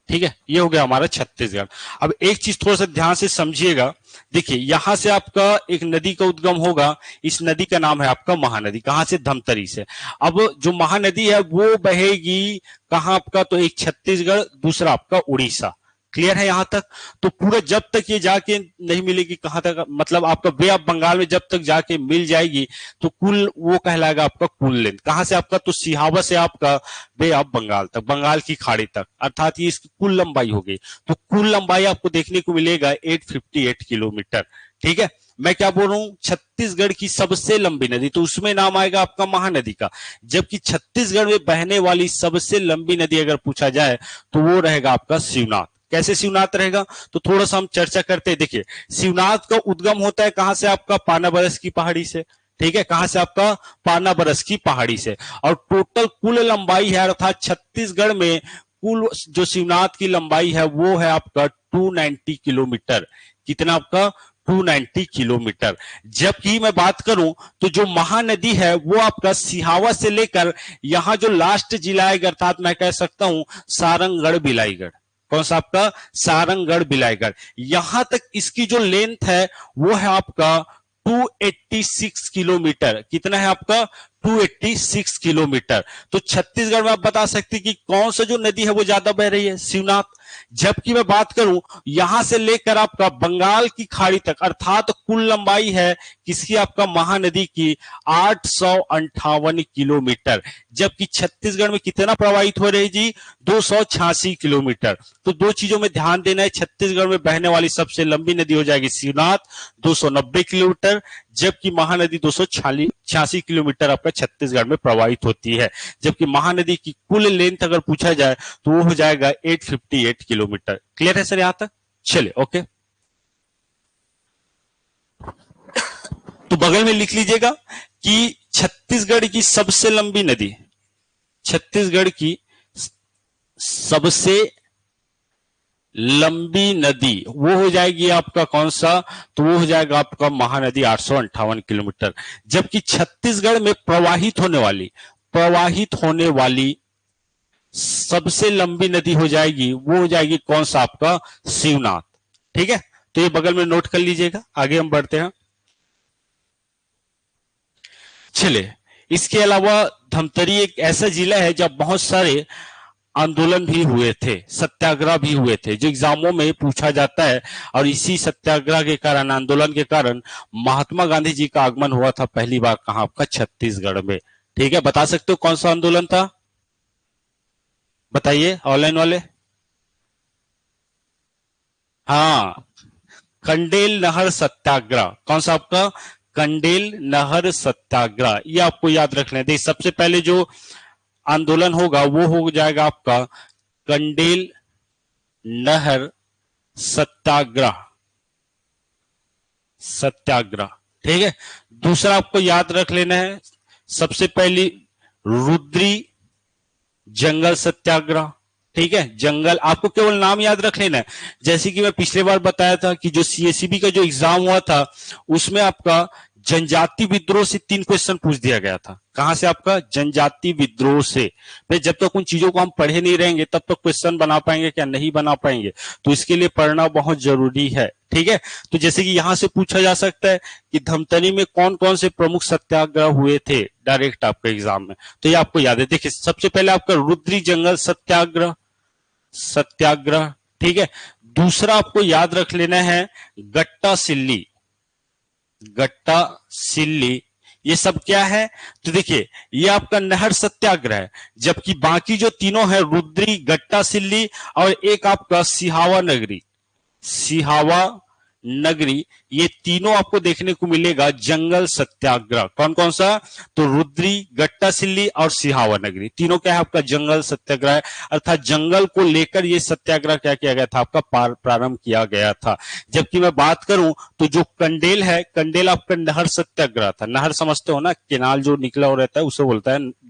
ठीक है, ये हो गया हमारा छत्तीसगढ़। अब एक चीज थोड़ा सा ध्यान से समझिएगा। देखिए यहां से आपका एक नदी का उद्गम होगा, इस नदी का नाम है आपका महानदी। कहां से, धमतरी से। अब जो महानदी है वो बहेगी कहां आपका, तो एक छत्तीसगढ़, दूसरा आपका उड़ीसा। क्लियर है यहां तक। तो पूरा जब तक ये जाके नहीं मिलेगी, कहां तक, मतलब आपका बे ऑफ बंगाल में जब तक जाके मिल जाएगी तो कुल वो कहलाएगा आपका कुल लेंथ। कहां से आपका, तो सिहावा से आपका बे ऑफ बंगाल तक, बंगाल की खाड़ी तक, अर्थात ये इसकी कुल लंबाई हो गई। तो कुल लंबाई आपको देखने को मिलेगा 858 किलोमीटर। ठीक है, मैं क्या बोल रहा हूं, छत्तीसगढ़ की सबसे लंबी नदी, तो उसमें नाम आएगा आपका महानदी का। जबकि छत्तीसगढ़ में बहने वाली सबसे लंबी नदी अगर पूछा जाए तो वो रहेगा आपका शिवनाथ। कैसे शिवनाथ रहेगा, तो थोड़ा सा हम चर्चा करते हैं। देखिए शिवनाथ का उद्गम होता है कहां से, आपका पानाबरस की पहाड़ी से। ठीक है, कहां से, आपका पानाबरस की पहाड़ी से। और टोटल कुल लंबाई है, अर्थात छत्तीसगढ़ में कुल जो शिवनाथ की लंबाई है वो है आपका 290 किलोमीटर। कितना आपका, 290 किलोमीटर। जबकि मैं बात करूं तो जो महानदी है वो आपका सिहावा से लेकर यहां जो लास्ट जिला है, अर्थात मैं कह सकता हूं सारंगगढ़ बिलाईगढ़। कौन सा आपका, सारंगगढ़ बिलाईगढ़, यहां तक इसकी जो लेंथ है वो है आपका 286 किलोमीटर। कितना है आपका, 286 किलोमीटर। तो छत्तीसगढ़ में आप बता सकते कि कौन सा जो नदी है वो ज्यादा बह रही है, शिवनाथ। जबकि मैं बात करूं यहां से लेकर आपका बंगाल की खाड़ी तक, अर्थात कुल लंबाई है किसकी, आपका महानदी की 858 किलोमीटर। जबकि छत्तीसगढ़ में कितना प्रवाहित हो रही जी, 286 किलोमीटर। तो दो चीजों में ध्यान देना है, छत्तीसगढ़ में बहने वाली सबसे लंबी नदी हो जाएगी शिवनाथ, 290 किलोमीटर। जबकि महानदी 286 किलोमीटर आपका छत्तीसगढ़ में प्रवाहित होती है। जबकि महानदी की कुल लेंथ अगर पूछा जाए तो वो हो जाएगा 858 किलोमीटर। क्लियर है सर यहां तक, चलिए ओके। तो बगल में लिख लीजिएगा कि छत्तीसगढ़ की सबसे लंबी नदी, छत्तीसगढ़ की सबसे लंबी नदी वो हो जाएगी आपका कौन सा, तो वो हो जाएगा आपका महानदी 858 किलोमीटर। जबकि छत्तीसगढ़ में प्रवाहित होने वाली सबसे लंबी नदी हो जाएगी, वो हो जाएगी कौन सा, आपका शिवनाथ। ठीक है, तो ये बगल में नोट कर लीजिएगा। आगे हम बढ़ते हैं। चलिए, इसके अलावा धमतरी एक ऐसा जिला है जब बहुत सारे आंदोलन भी हुए थे, सत्याग्रह भी हुए थे, जो एग्जामों में पूछा जाता है। और इसी सत्याग्रह के कारण, आंदोलन के कारण महात्मा गांधी जी का आगमन हुआ था पहली बार कहां, आपका छत्तीसगढ़ में। ठीक है, बता सकते हो कौन सा आंदोलन था, बताइए ऑनलाइन वाले। हाँ, कंडेल नहर सत्याग्रह। कौन सा आपका, कंडेल नहर सत्याग्रह, ये आपको याद रखना है। देखिए सबसे पहले जो आंदोलन होगा वो हो जाएगा आपका कंडेल नहर सत्याग्रह, सत्याग्रह। ठीक है, दूसरा आपको याद रख लेना है, सबसे पहली रुद्री जंगल सत्याग्रह। ठीक है, जंगल आपको केवल नाम याद रख लेना है। जैसे कि मैं पिछले बार बताया था कि जो सीएससीबी का जो एग्जाम हुआ था उसमें आपका जनजाति विद्रोह से 3 क्वेश्चन पूछ दिया गया था। कहां से, आपका जनजाति विद्रोह से। भाई जब तक उन चीजों को हम पढ़े नहीं रहेंगे तब तक क्वेश्चन बना पाएंगे क्या, नहीं बना पाएंगे। तो इसके लिए पढ़ना बहुत जरूरी है। ठीक है, तो जैसे कि यहां से पूछा जा सकता है कि धमतरी में कौन कौन से प्रमुख सत्याग्रह हुए थे डायरेक्ट आपके एग्जाम में, तो ये आपको याद है। देखिए सबसे पहले आपका रुद्री जंगल सत्याग्रह, सत्याग्रह। ठीक है, दूसरा आपको याद रख लेना है गट्टा सिल्ली, गट्टा सिल्ली। ये सब क्या है, तो देखिए ये आपका नहर सत्याग्रह है। जबकि बाकी जो तीनों है रुद्री, गट्टा सिल्ली और एक आपका सिहावा नगरी, सिहावा नगरी, ये तीनों आपको देखने को मिलेगा जंगल सत्याग्रह। कौन कौन सा? तो रुद्री, गट्टा सिल्ली और सिहावा नगरी, तीनों क्या है आपका जंगल सत्याग्रह है। अर्थात जंगल को लेकर ये सत्याग्रह क्या किया गया था आपका प्रारंभ किया गया था। जबकि मैं बात करूं तो जो कंडेल है, कंडेल आपका नहर सत्याग्रह था। नहर समझते हो ना, केनाल जो निकला हो रहता है उसे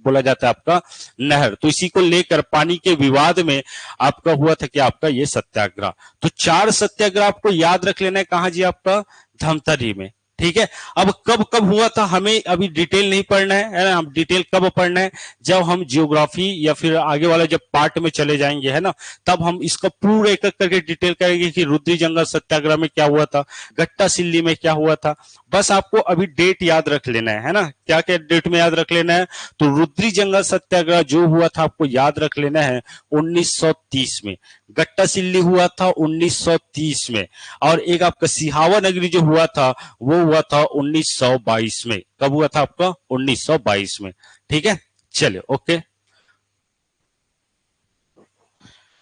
बोला जाता है आपका नहर। तो इसी को लेकर पानी के विवाद में आपका हुआ था कि आपका ये सत्याग्रह। तो 4 सत्याग्रह आपको याद रख लेना है। कहां जी? आपका धमतरी में। ठीक है। अब कब कब हुआ था हमें अभी डिटेल नहीं पढ़ना है ना। हम डिटेल कब पढ़ना है? जब हम जियोग्राफी या फिर आगे वाला जब पार्ट में चले जाएंगे, है ना, तब हम इसका पूरा एक एक करके डिटेल करेंगे कि रुद्री जंगल सत्याग्रह में क्या हुआ था, गट्टा सिल्ली में क्या हुआ था। बस आपको अभी डेट याद रख लेना है ना। क्या क्या डेट में याद रख लेना है? तो रुद्री जंगल सत्याग्रह जो हुआ था आपको याद रख लेना है 1930 में। गट्टा सिल्ली हुआ था 1930 में। और एक आपका सिहावा नगरी जो हुआ था वो हुआ था 1922 में। कब हुआ था आपका? 1922 में। ठीक है, चलिए ओके।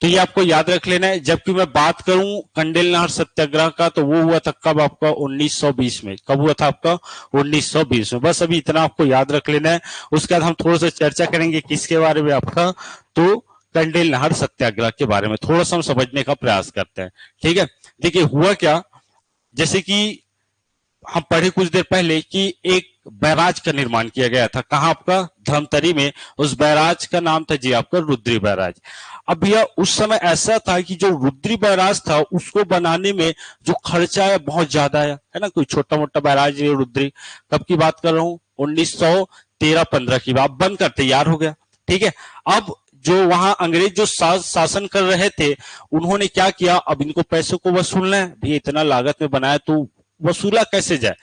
तो ये आपको याद रख लेना है। जबकि मैं बात करूं कंडेल नहर सत्याग्रह का तो वो हुआ था कब आपका? 1920 में। कब हुआ था आपका? 1920 में। बस अभी इतना आपको याद रख लेना है। उसके बाद हम थोड़ा सा चर्चा करेंगे किसके बारे में आपका? तो कंडेल नहर सत्याग्रह के बारे में थोड़ा सा हम समझने का प्रयास करते हैं। ठीक है, देखिए हुआ क्या, जैसे कि हम पढ़े कुछ देर पहले कि एक बैराज का निर्माण किया गया था। कहां? आपका धमतरी में। उस बैराज का नाम था जी आपका रुद्री बैराज। अब भैया उस समय ऐसा था कि जो रुद्री बैराज था उसको बनाने में जो खर्चा है बहुत ज्यादा है ना। कोई छोटा मोटा बैराज है रुद्री। कब की बात कर रहा हूं? 1913-15 की बात। बनकर तैयार हो गया। ठीक है। अब जो वहां अंग्रेज जो शासन कर रहे थे उन्होंने क्या किया, अब इनको पैसों को वसूलना है भैया, इतना लागत में बनाया तो वसूला कैसे जाए।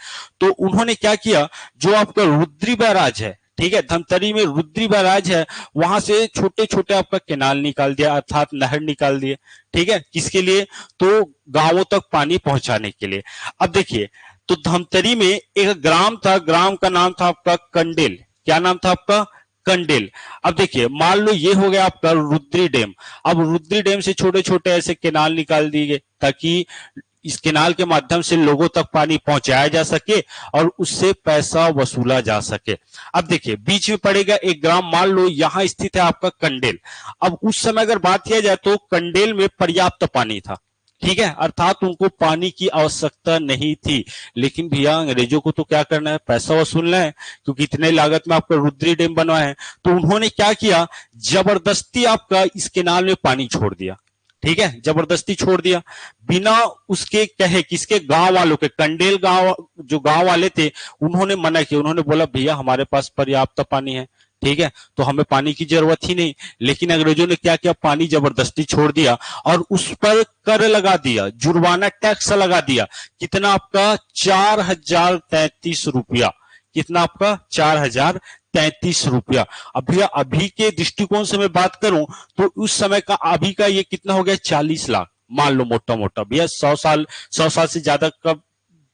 तो उन्होंने क्या किया, जो आपका रुद्री बैराज है, ठीक है, धमतरी में रुद्री बैराज है, वहां से छोटे छोटे आपका केनाल निकाल दिया, अर्थात नहर निकाल दिए। ठीक है, किसके लिए? तो गांवों तक पानी पहुंचाने के लिए। अब देखिए, तो धमतरी में एक ग्राम था, ग्राम का नाम था आपका कंडेल। क्या नाम था आपका? कंडेल। अब देखिए, मान लो ये हो गया आपका रुद्री डैम। अब रुद्री डैम से छोटे छोटे ऐसे केनाल निकाल दिए गए ताकि इस केनाल के माध्यम से लोगों तक पानी पहुंचाया जा सके और उससे पैसा वसूला जा सके। अब देखिए, बीच में पड़ेगा एक ग्राम, मान लो यहां स्थित है आपका कंडेल। अब उस समय अगर बात किया जाए तो कंडेल में पर्याप्त पानी था। ठीक है, अर्थात उनको पानी की आवश्यकता नहीं थी। लेकिन भैया अंग्रेजों को तो क्या करना है? पैसा वसूलना है, क्योंकि इतने लागत में आपका रुद्री डैम बनवाया है। तो उन्होंने क्या किया, जबरदस्ती आपका इस केनाल में पानी छोड़ दिया। ठीक है, जबरदस्ती छोड़ दिया बिना उसके कहे। किसके? गांव वालों के। कंडेल गांव जो गांव वाले थे उन्होंने मना किया। उन्होंने बोला भैया हमारे पास पर्याप्त पानी है, ठीक है, तो हमें पानी की जरूरत ही नहीं। लेकिन अंग्रेजों ने क्या किया, पानी जबरदस्ती छोड़ दिया और उस पर कर लगा दिया, जुर्माना टैक्स लगा दिया। कितना आपका? 4033 रुपया। कितना आपका? 4033 रुपया। अब भैया अभी के दृष्टिकोण से मैं बात करूं तो उस समय का अभी का ये कितना हो गया? 40 लाख मान लो, मोटा मोटा भैया। 100 साल से ज्यादा कब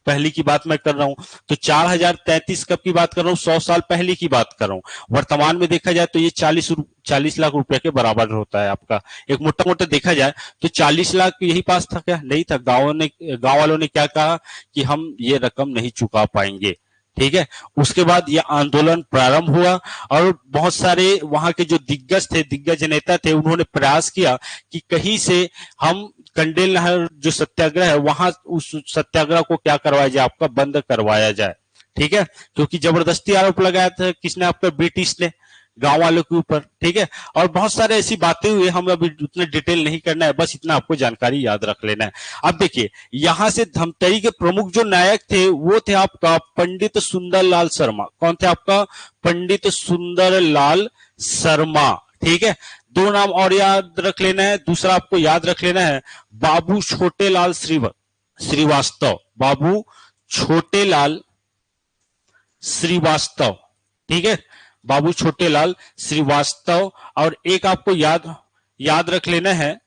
पहले की बात मैं कर रहा हूं। तो 4033 कब की बात कर रहा हूं? 100 साल पहले की बात कर रहा हूं। वर्तमान में देखा जाए तो ये 40 लाख रुपए के बराबर होता है आपका। एक मोटा मोटा देखा जाए तो 40 लाख यही पास था क्या? नहीं था। गांव वालों ने क्या कहा कि हम ये रकम नहीं चुका पाएंगे। ठीक है, उसके बाद यह आंदोलन प्रारंभ हुआ और बहुत सारे वहां के जो दिग्गज नेता थे उन्होंने प्रयास किया कि कहीं से हम कंडेल नहर जो सत्याग्रह है वहां उस सत्याग्रह को क्या करवाया जाए, आपका बंद करवाया जाए। ठीक है, क्योंकि जबरदस्ती आरोप लगाया था किसने? आपका ब्रिटिश ने गांव वालों के ऊपर। ठीक है, और बहुत सारे ऐसी बातें हुई, हम अभी उतने डिटेल नहीं करना है, बस इतना आपको जानकारी याद रख लेना है। अब देखिए, यहां से धमतरी के प्रमुख जो नायक थे वो थे आपका पंडित सुंदरलाल शर्मा। कौन थे आपका? पंडित सुंदरलाल शर्मा। ठीक है, 2 नाम और याद रख लेना है। दूसरा आपको याद रख लेना है बाबू छोटेलाल श्रीवास्तव। बाबू छोटेलाल श्रीवास्तव। ठीक है, बाबू छोटेलाल श्रीवास्तव। और एक आपको याद रख लेना है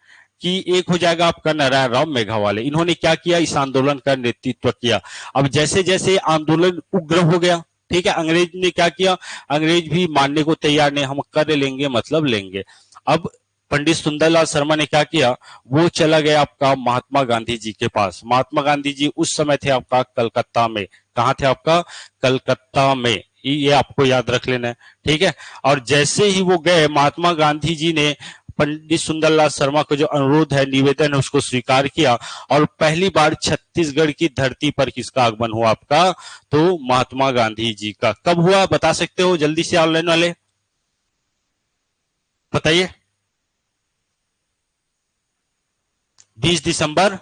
कि एक हो जाएगा आपका नारायण राव मेघावाले। इन्होंने क्या किया? इस आंदोलन का नेतृत्व किया। अब जैसे जैसे आंदोलन उग्र हो गया, ठीक है, अंग्रेज ने क्या किया? अंग्रेज भी मानने को तैयार नहीं, हम कर लेंगे मतलब लेंगे। अब पंडित सुंदरलाल शर्मा ने क्या किया, वो चला गया आपका महात्मा गांधी जी के पास। महात्मा गांधी जी उस समय थे आपका कलकत्ता में। कहाँ थे आपका? कलकत्ता में। ये आपको याद रख लेना है, ठीक है। और जैसे ही वो गए, महात्मा गांधी जी ने पंडित सुंदरलाल शर्मा को जो अनुरोध है, निवेदन है, उसको स्वीकार किया। और पहली बार छत्तीसगढ़ की धरती पर किसका आगमन हुआ आपका? तो महात्मा गांधी जी का। कब हुआ बता सकते हो जल्दी से ऑनलाइन वाले बताइए? 20 दिसंबर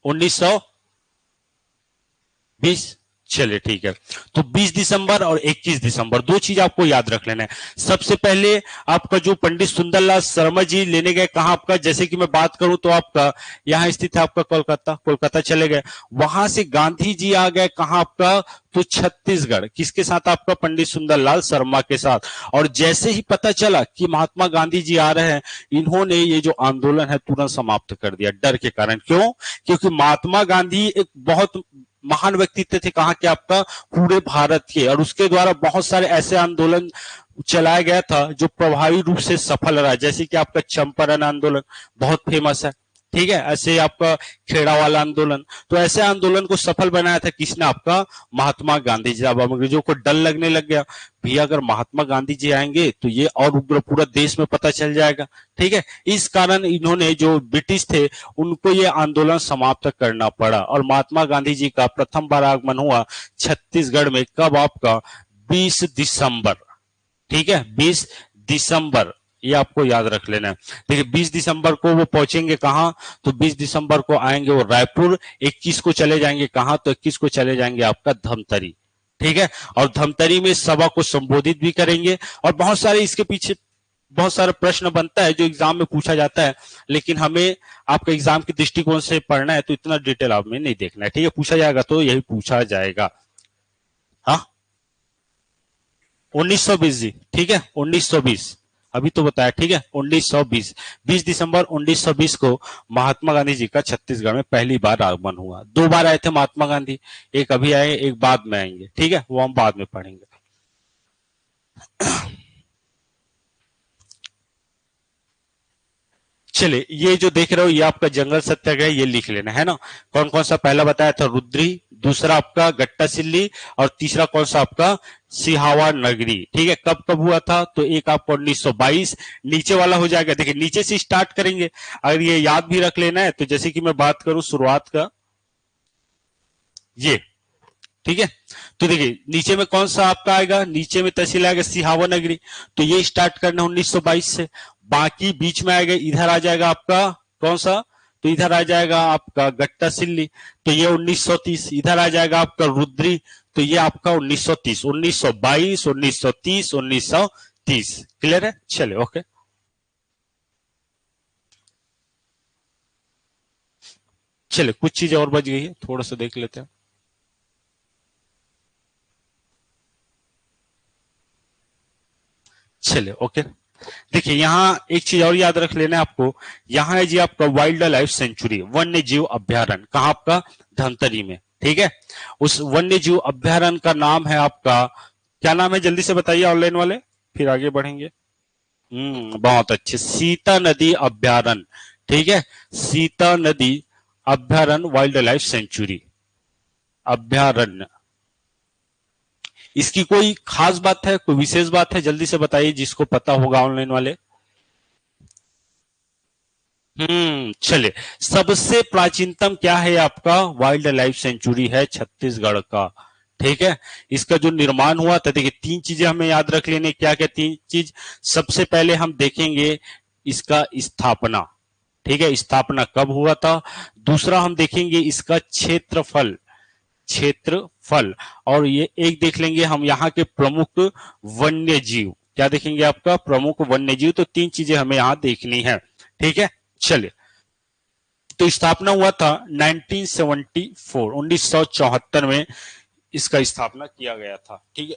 1920। चलिए ठीक है, तो 20 दिसंबर और 21 दिसंबर दो चीज आपको याद रख लेना है। सबसे पहले आपका जो पंडित सुंदरलाल शर्मा जी लेने गए कहां आपका, जैसे कि मैं बात करूं तो आपका यहां स्थित है आपका कोलकाता, कोलकाता चले गए। वहां से गांधी जी आ गए कहां आपका? तो छत्तीसगढ़। किसके साथ आपका? पंडित सुंदरलाल शर्मा के साथ। और जैसे ही पता चला कि महात्मा गांधी जी आ रहे हैं, इन्होंने ये जो आंदोलन है तुरंत समाप्त कर दिया, डर के कारण। क्यों? क्योंकि महात्मा गांधी एक बहुत महान व्यक्तित्व थे कहाँ के आपका? पूरे भारत के। और उसके द्वारा बहुत सारे ऐसे आंदोलन चलाया गया था जो प्रभावी रूप से सफल रहा, जैसे कि आपका चंपारण आंदोलन बहुत फेमस है, ठीक है। ऐसे आपका खेड़ा वाला आंदोलन। तो ऐसे आंदोलन को सफल बनाया था किसने? आपका महात्मा गांधी जी। अब अंग्रेजों को डर लगने लग गया, भैया अगर महात्मा गांधी जी आएंगे तो ये और उग्र पूरा देश में पता चल जाएगा, ठीक है। इस कारण इन्होंने जो ब्रिटिश थे उनको ये आंदोलन समाप्त करना पड़ा। और महात्मा गांधी जी का प्रथम बार आगमन हुआ छत्तीसगढ़ में। कब आपका? 20 दिसंबर, ठीक है, 20 दिसंबर। ये आपको याद रख लेना है। देखिए 20 दिसंबर को वो पहुंचेंगे कहां? तो 20 दिसंबर को आएंगे वो रायपुर। 21 को चले जाएंगे कहां? तो 21 को चले जाएंगे आपका धमतरी, ठीक है। और धमतरी में सभा को संबोधित भी करेंगे। और बहुत सारे इसके पीछे बहुत सारा प्रश्न बनता है जो एग्जाम में पूछा जाता है, लेकिन हमें आपका एग्जाम के दृष्टिकोण से पढ़ना है तो इतना डिटेल आप में नहीं देखना है, ठीक है। पूछा जाएगा तो यही पूछा जाएगा। हाँ 1920 जी, ठीक है, 1920 अभी तो बताया, ठीक है। 1920 20 दिसंबर 1920 को महात्मा गांधी जी का छत्तीसगढ़ में पहली बार आगमन हुआ। दो बार आए थे महात्मा गांधी, एक अभी आए, एक बाद में आएंगे, ठीक है, वो हम बाद में पढ़ेंगे। चलिए ये जो देख रहे हो ये आपका जंगल सत्याग्रह, ये लिख लेना है ना। कौन कौन सा? पहला बताया था रुद्री, दूसरा आपका गट्टा सिल्ली, और तीसरा कौन सा आपका? सिहावा नगरी, ठीक है। कब कब हुआ था? तो एक आपको 1922। नीचे वाला हो जाएगा, देखिए नीचे से स्टार्ट करेंगे। अगर ये याद भी रख लेना है तो जैसे कि मैं बात करूं शुरुआत का, ये ठीक है। तो देखिए नीचे में कौन सा आपका आएगा? नीचे में तहसील आएगा सिहावा नगरी, तो ये स्टार्ट करना 1922 से। बाकी बीच में आएगा, इधर आ जाएगा आपका कौन सा? तो इधर आ जाएगा आपका गट्टा सिल्ली, तो ये 1930। इधर आ जाएगा आपका रुद्री, तो ये आपका 1930, 1922, 1930, 1930। क्लियर है? चले ओके। चले कुछ चीजें और बच गई है, थोड़ा सा देख लेते हैं। चलिए ओके। देखिए यहाँ एक चीज और याद रख लेना है आपको, यहाँ है जी आपका वाइल्ड लाइफ सेंचुरी, वन्य जीव अभ्यारण्य। कहाँ आपका? धमतरी में, ठीक है। उस वन्य जीव अभ्यारण्य का नाम है आपका, क्या नाम है जल्दी से बताइए ऑनलाइन वाले, फिर आगे बढ़ेंगे। बहुत अच्छे, सीता नदी अभ्यारण्य, ठीक है। सीता नदी अभ्यारण्य वाइल्ड लाइफ सेंचुरी अभ्यारण्य। इसकी कोई खास बात है, कोई विशेष बात है? जल्दी से बताइए जिसको पता होगा ऑनलाइन वाले। चलिए सबसे प्राचीनतम क्या है आपका? वाइल्ड लाइफ सेंचुरी है छत्तीसगढ़ का, ठीक है। इसका जो निर्माण हुआ था, देखिए तीन चीजें हमें याद रख लेने, क्या क्या तीन चीज? सबसे पहले हम देखेंगे इसका स्थापना, ठीक है, स्थापना कब हुआ था। दूसरा हम देखेंगे इसका क्षेत्रफल, क्षेत्रफल। और ये एक देख लेंगे हम यहाँ के प्रमुख वन्य जीव, क्या देखेंगे आपका? प्रमुख वन्य जीव। तो तीन चीजें हमें यहाँ देखनी है, ठीक है। चलिए तो स्थापना हुआ था 1974, 1974 में इसका स्थापना किया गया था, ठीक है।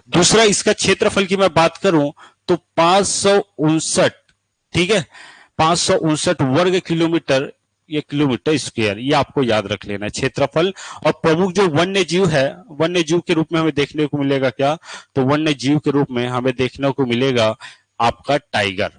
दूसरा इसका क्षेत्रफल की मैं बात करूं तो 559, ठीक है, 559 वर्ग किलोमीटर, ये किलोमीटर स्क्वायर, ये आपको याद रख लेना है क्षेत्रफल। और प्रमुख जो वन्य जीव है, वन्य जीव के रूप में हमें देखने को मिलेगा क्या? तो वन्य जीव के रूप में हमें देखने को मिलेगा आपका टाइगर,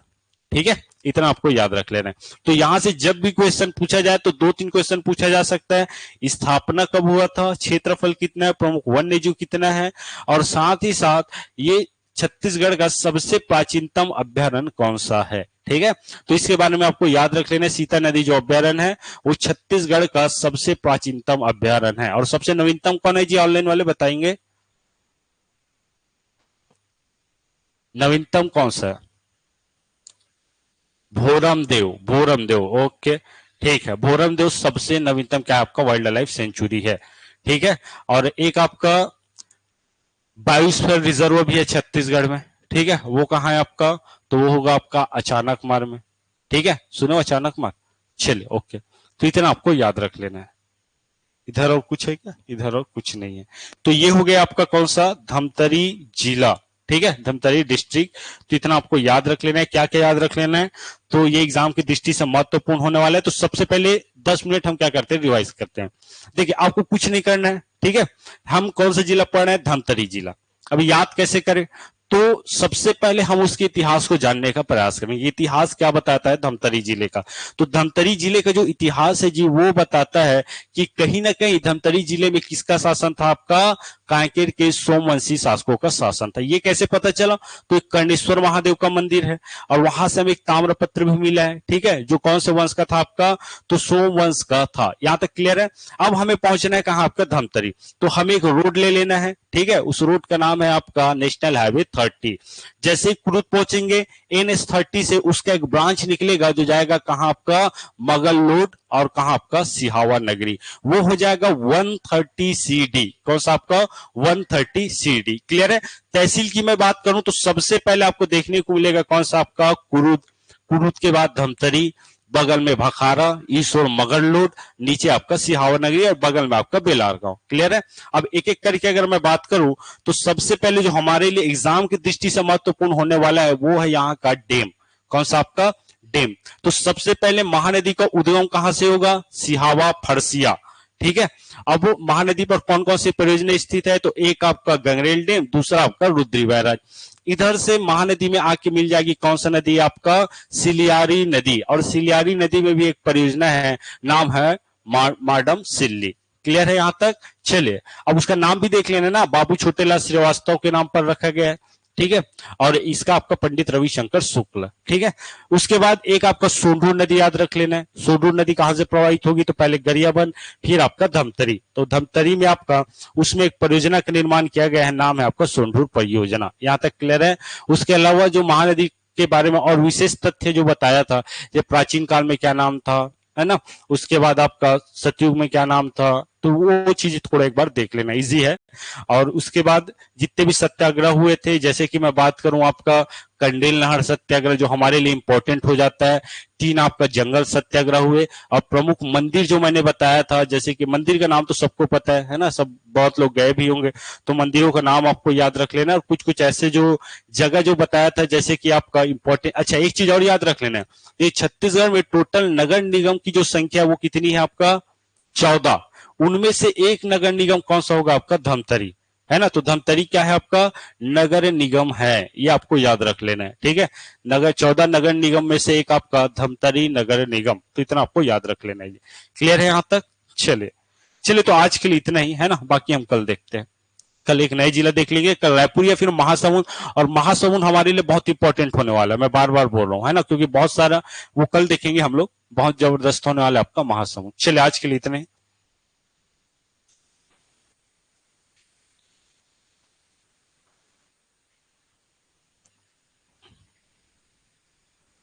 ठीक है, इतना आपको याद रख लेना है। तो यहां से जब भी क्वेश्चन पूछा जाए तो 2-3 क्वेश्चन पूछा जा सकता है। स्थापना कब हुआ था, क्षेत्रफल कितना है, प्रमुख वन्यजीव कितना है, और साथ ही साथ ये छत्तीसगढ़ का सबसे प्राचीनतम अभ्यारण्य कौन सा है। ठीक है, तो इसके बारे में आपको याद रख लेना है। सीता नदी जो अभ्यारण्य है वो छत्तीसगढ़ का सबसे प्राचीनतम अभ्यारण्य है। और सबसे नवीनतम कौन है जी, ऑनलाइन वाले बताएंगे नवीनतम कौन सा है? भोरमदेव, भोरमदेव, ओके ठीक है। भोरमदेव सबसे नवीनतम क्या आपका वाइल्ड लाइफ सेंचुरी है। ठीक है, और एक आपका बायोस्फीयर रिजर्व भी है छत्तीसगढ़ में। ठीक है, वो कहाँ है आपका, तो वो होगा आपका अचानकमार में। ठीक है, सुनो अचानकमार, चलिए ओके, तो इतना आपको याद रख लेना है। इधर और कुछ है क्या, इधर और कुछ नहीं है। तो ये हो गया आपका कौन सा, धमतरी जिला। ठीक है, धमतरी डिस्ट्रिक्ट। तो इतना आपको याद रख लेना है। क्या क्या याद रख लेना है, तो ये एग्जाम की दृष्टि से महत्वपूर्ण होने वाला है। तो सबसे पहले 10 मिनट हम क्या करते हैं, रिवाइज करते हैं। देखिए आपको कुछ नहीं करना है। ठीक है, हम कौन सा जिला पढ़ रहे हैं, धमतरी जिला। अभी याद कैसे करें, तो सबसे पहले हम उसके इतिहास को जानने का प्रयास करेंगे। इतिहास क्या बताता है धमतरी जिले का, तो धमतरी जिले का जो इतिहास है जी वो बताता है कि कहीं ना कहीं धमतरी जिले में किसका शासन था, आपका कांकेर के सोमवंशी शासकों का शासन था। ये कैसे पता चला, तो एक कर्णेश्वर महादेव का मंदिर है और वहां से हमें एक ताम्रपत्र भी मिला है। ठीक है, जो कौन से वंश का था आपका, तो सोमवंश का था। यहां तक क्लियर है। अब हमें पहुंचना है कहां, आपका धमतरी। तो हमें एक रोड ले लेना है। ठीक है, उस रोड का नाम है आपका नेशनल हाईवे 30। जैसे कुरुद पहुंचेंगे NH30 से उसका एक ब्रांच निकलेगा जो जाएगा कहां, आपका मगललोड, और कहां आपका सिहावा नगरी। वो हो जाएगा 130 CD। कौन सा आपका 130 CD। क्लियर है। तहसील की मैं बात करूं तो सबसे पहले आपको देखने को मिलेगा कौन सा आपका कुरुद, कुरुद के बाद धमतरी, बगल में भखारा, ईश्वर मगरलोड, नीचे आपका सिहावा नगरी और बगल में आपका बेलार गांव। क्लियर है। अब एक एक करके अगर मैं बात करूं तो सबसे पहले जो हमारे लिए एग्जाम की दृष्टि से महत्वपूर्ण होने वाला है वो है यहाँ का डैम। कौन सा आपका डैम। तो सबसे पहले महानदी का उद्गम कहां से होगा, सिहावा फरसिया। ठीक है, अब वो महानदी पर कौन कौन सी परियोजना स्थित है, तो एक आपका गंगरेल डैम, दूसरा आपका रुद्री बैराज। इधर से महानदी में आके मिल जाएगी कौन सा नदी, आपका सिलियारी नदी। और सिलियारी नदी में भी एक परियोजना है, नाम है माडम सिल्ली। क्लियर है यहां तक। चलिए अब उसका नाम भी देख लेना ना, बाबू छोटेलाल श्रीवास्तव के नाम पर रखा गया है। ठीक है, और इसका आपका पंडित रविशंकर शुक्ल। ठीक है, उसके बाद एक आपका सोंढूर नदी याद रख लेना है। सोंढूर नदी कहां से प्रवाहित होगी, तो पहले गरियाबंद, फिर आपका धमतरी। तो धमतरी में आपका उसमें एक परियोजना का निर्माण किया गया है, नाम है आपका सोंढूर परियोजना। यहां तक क्लियर है। उसके अलावा जो महानदी के बारे में और विशेष तथ्य जो बताया था, ये प्राचीन काल में क्या नाम था, है ना, उसके बाद आपका सतयुग में क्या नाम था, तो वो चीज थोड़ा एक बार देख लेना, इजी है। और उसके बाद जितने भी सत्याग्रह हुए थे, जैसे कि मैं बात करूं आपका कंडेल नहर सत्याग्रह जो हमारे लिए इंपॉर्टेंट हो जाता है, 3 आपका जंगल सत्याग्रह हुए, और प्रमुख मंदिर जो मैंने बताया था, जैसे कि मंदिर का नाम तो सबको पता है ना, सब बहुत लोग गए भी होंगे, तो मंदिरों का नाम आपको याद रख लेना। और कुछ कुछ ऐसे जो जगह जो बताया था, जैसे कि आपका इंपॉर्टेंट, अच्छा एक चीज और याद रख लेना, ये छत्तीसगढ़ में टोटल नगर निगम की जो संख्या वो कितनी है, आपका 14। उनमें से एक नगर निगम कौन सा होगा, आपका धमतरी, है ना। तो धमतरी क्या है, आपका नगर निगम है, ये आपको याद रख लेना है। ठीक है, नगर 14 नगर निगम में से एक आपका धमतरी नगर निगम, तो इतना आपको याद रख लेना है। क्लियर है यहां तक। चलिए चलिए, तो आज के लिए इतना ही है ना, बाकी हम कल देखते हैं। कल एक नए जिला देख लेंगे, कल रायपुर या फिर महासमुंद। और महासमुंद हमारे लिए बहुत इंपॉर्टेंट होने वाला है, मैं बार बार बोल रहा हूँ, है ना, क्योंकि बहुत सारा वो कल देखेंगे हम लोग, बहुत जबरदस्त होने वाला है आपका महासमुंद। चलिए आज के लिए इतना ही।